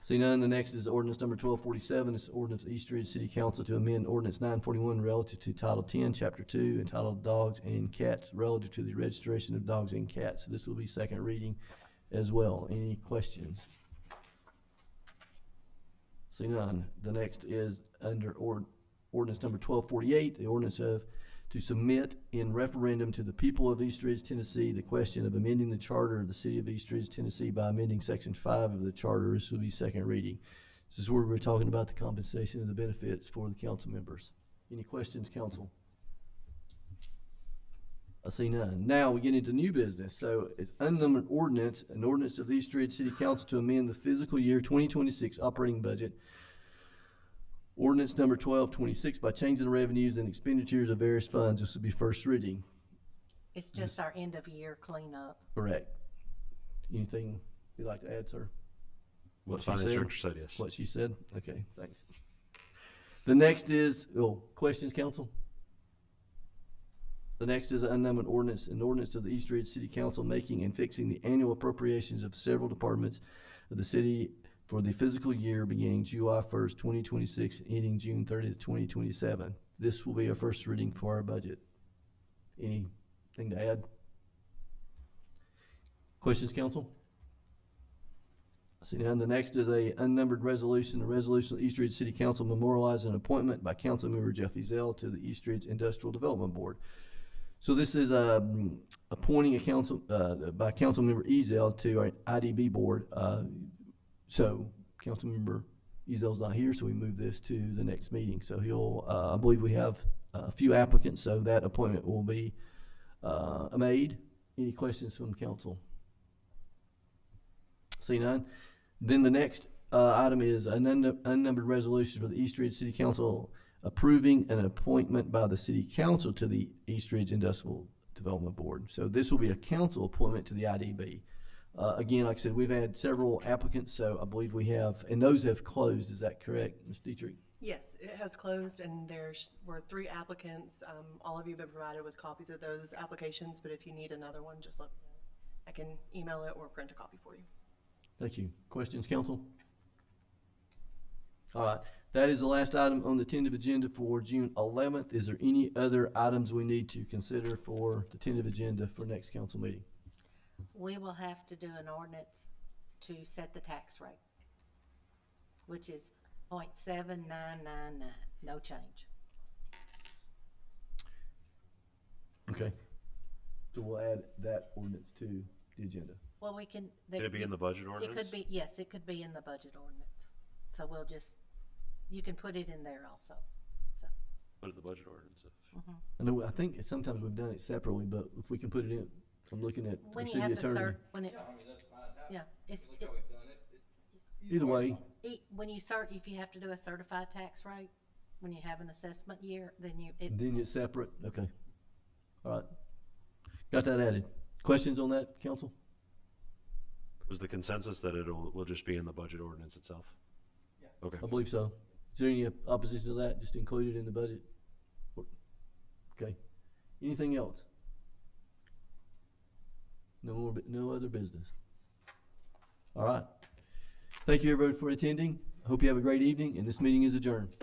See none, the next is ordinance number 1247. It's ordinance of the East Ridge City Council to amend ordinance 941 relative to Title 10, Chapter 2, entitled Dogs and Cats, relative to the registration of dogs and cats. This will be second reading as well. Any questions? See none. The next is under ordinance number 1248, the ordinance of to submit in referendum to the people of East Ridge, Tennessee, the question of amending the charter of the city of East Ridge, Tennessee by amending section 5 of the charter. This will be second reading. This is where we're talking about the compensation and the benefits for the council members. Any questions, council? I see none. Now we get into new business. So it's unnumbered ordinance, an ordinance of the East Ridge City Council to amend the fiscal year 2026 operating budget. Ordinance number 1226 by changing the revenues and expenditures of various funds. This will be first reading. It's just our end of year cleanup. Correct. Anything you'd like to add, sir? What she finance said? director said, yes. What she said? Okay, thanks. The next is, questions, council? The next is an unnumbered ordinance, an ordinance of the East Ridge City Council making and fixing the annual appropriations of several departments of the city for the fiscal year beginning July 1st, 2026, ending June 30th, 2027. This will be our first reading for our budget. Anything to add? Questions, council? See now, the next is a unnumbered resolution, a resolution of the East Ridge City Council memorializing an appointment by Councilmember Jeff Ezell to the East Ridge Industrial Development Board. So this is appointing a council by Councilmember Ezell to our IDB board. So Councilmember Ezell's not here, so we move this to the next meeting. So he'll, I believe we have a few applicants, so that appointment will be made. Any questions from council? See none. Then the next item is an unnumbered resolution for the East Ridge City Council approving an appointment by the City Council to the East Ridge Industrial Development Board. So this will be a council appointment to the IDB. Again, like I said, we've had several applicants, so I believe we have, and those have closed. Is that correct, Ms. Dietrich? Yes, it has closed, and were 3 applicants. All of you have been provided with copies of those applications, but if you need another one, just let me know. I can email it or print a copy for you. Thank you. Questions, council? All right, that is the last item on the tentative agenda for June 11th. Is there any other items we need to consider for the tentative agenda for next council meeting? We will have to do an ordinance to set the tax rate, which is 0.7999, no change. Okay. So we'll add that ordinance to the agenda. Well, we can. Could it be in the budget It ordinance? could be, yes, it could be in the budget ordinance. So we'll just, you can put it in there also, so. Put it in the budget ordinance. I know, I think sometimes we've done it separately, but if we can put it in, I'm looking at When the you city have to attorney. when it's, yeah, Either way, when you if you have to do a certified tax rate, when you have an assessment year, then then it's separate, okay. All right. Got that added. Questions on that, council? Was the consensus that will just be in the budget ordinance itself? Yeah. Okay. I believe so. Is there any opposition to that? Just include it in the budget? Okay. Anything else? No other business. All right. Thank you everybody for attending. I hope you have a great evening, and this meeting is adjourned.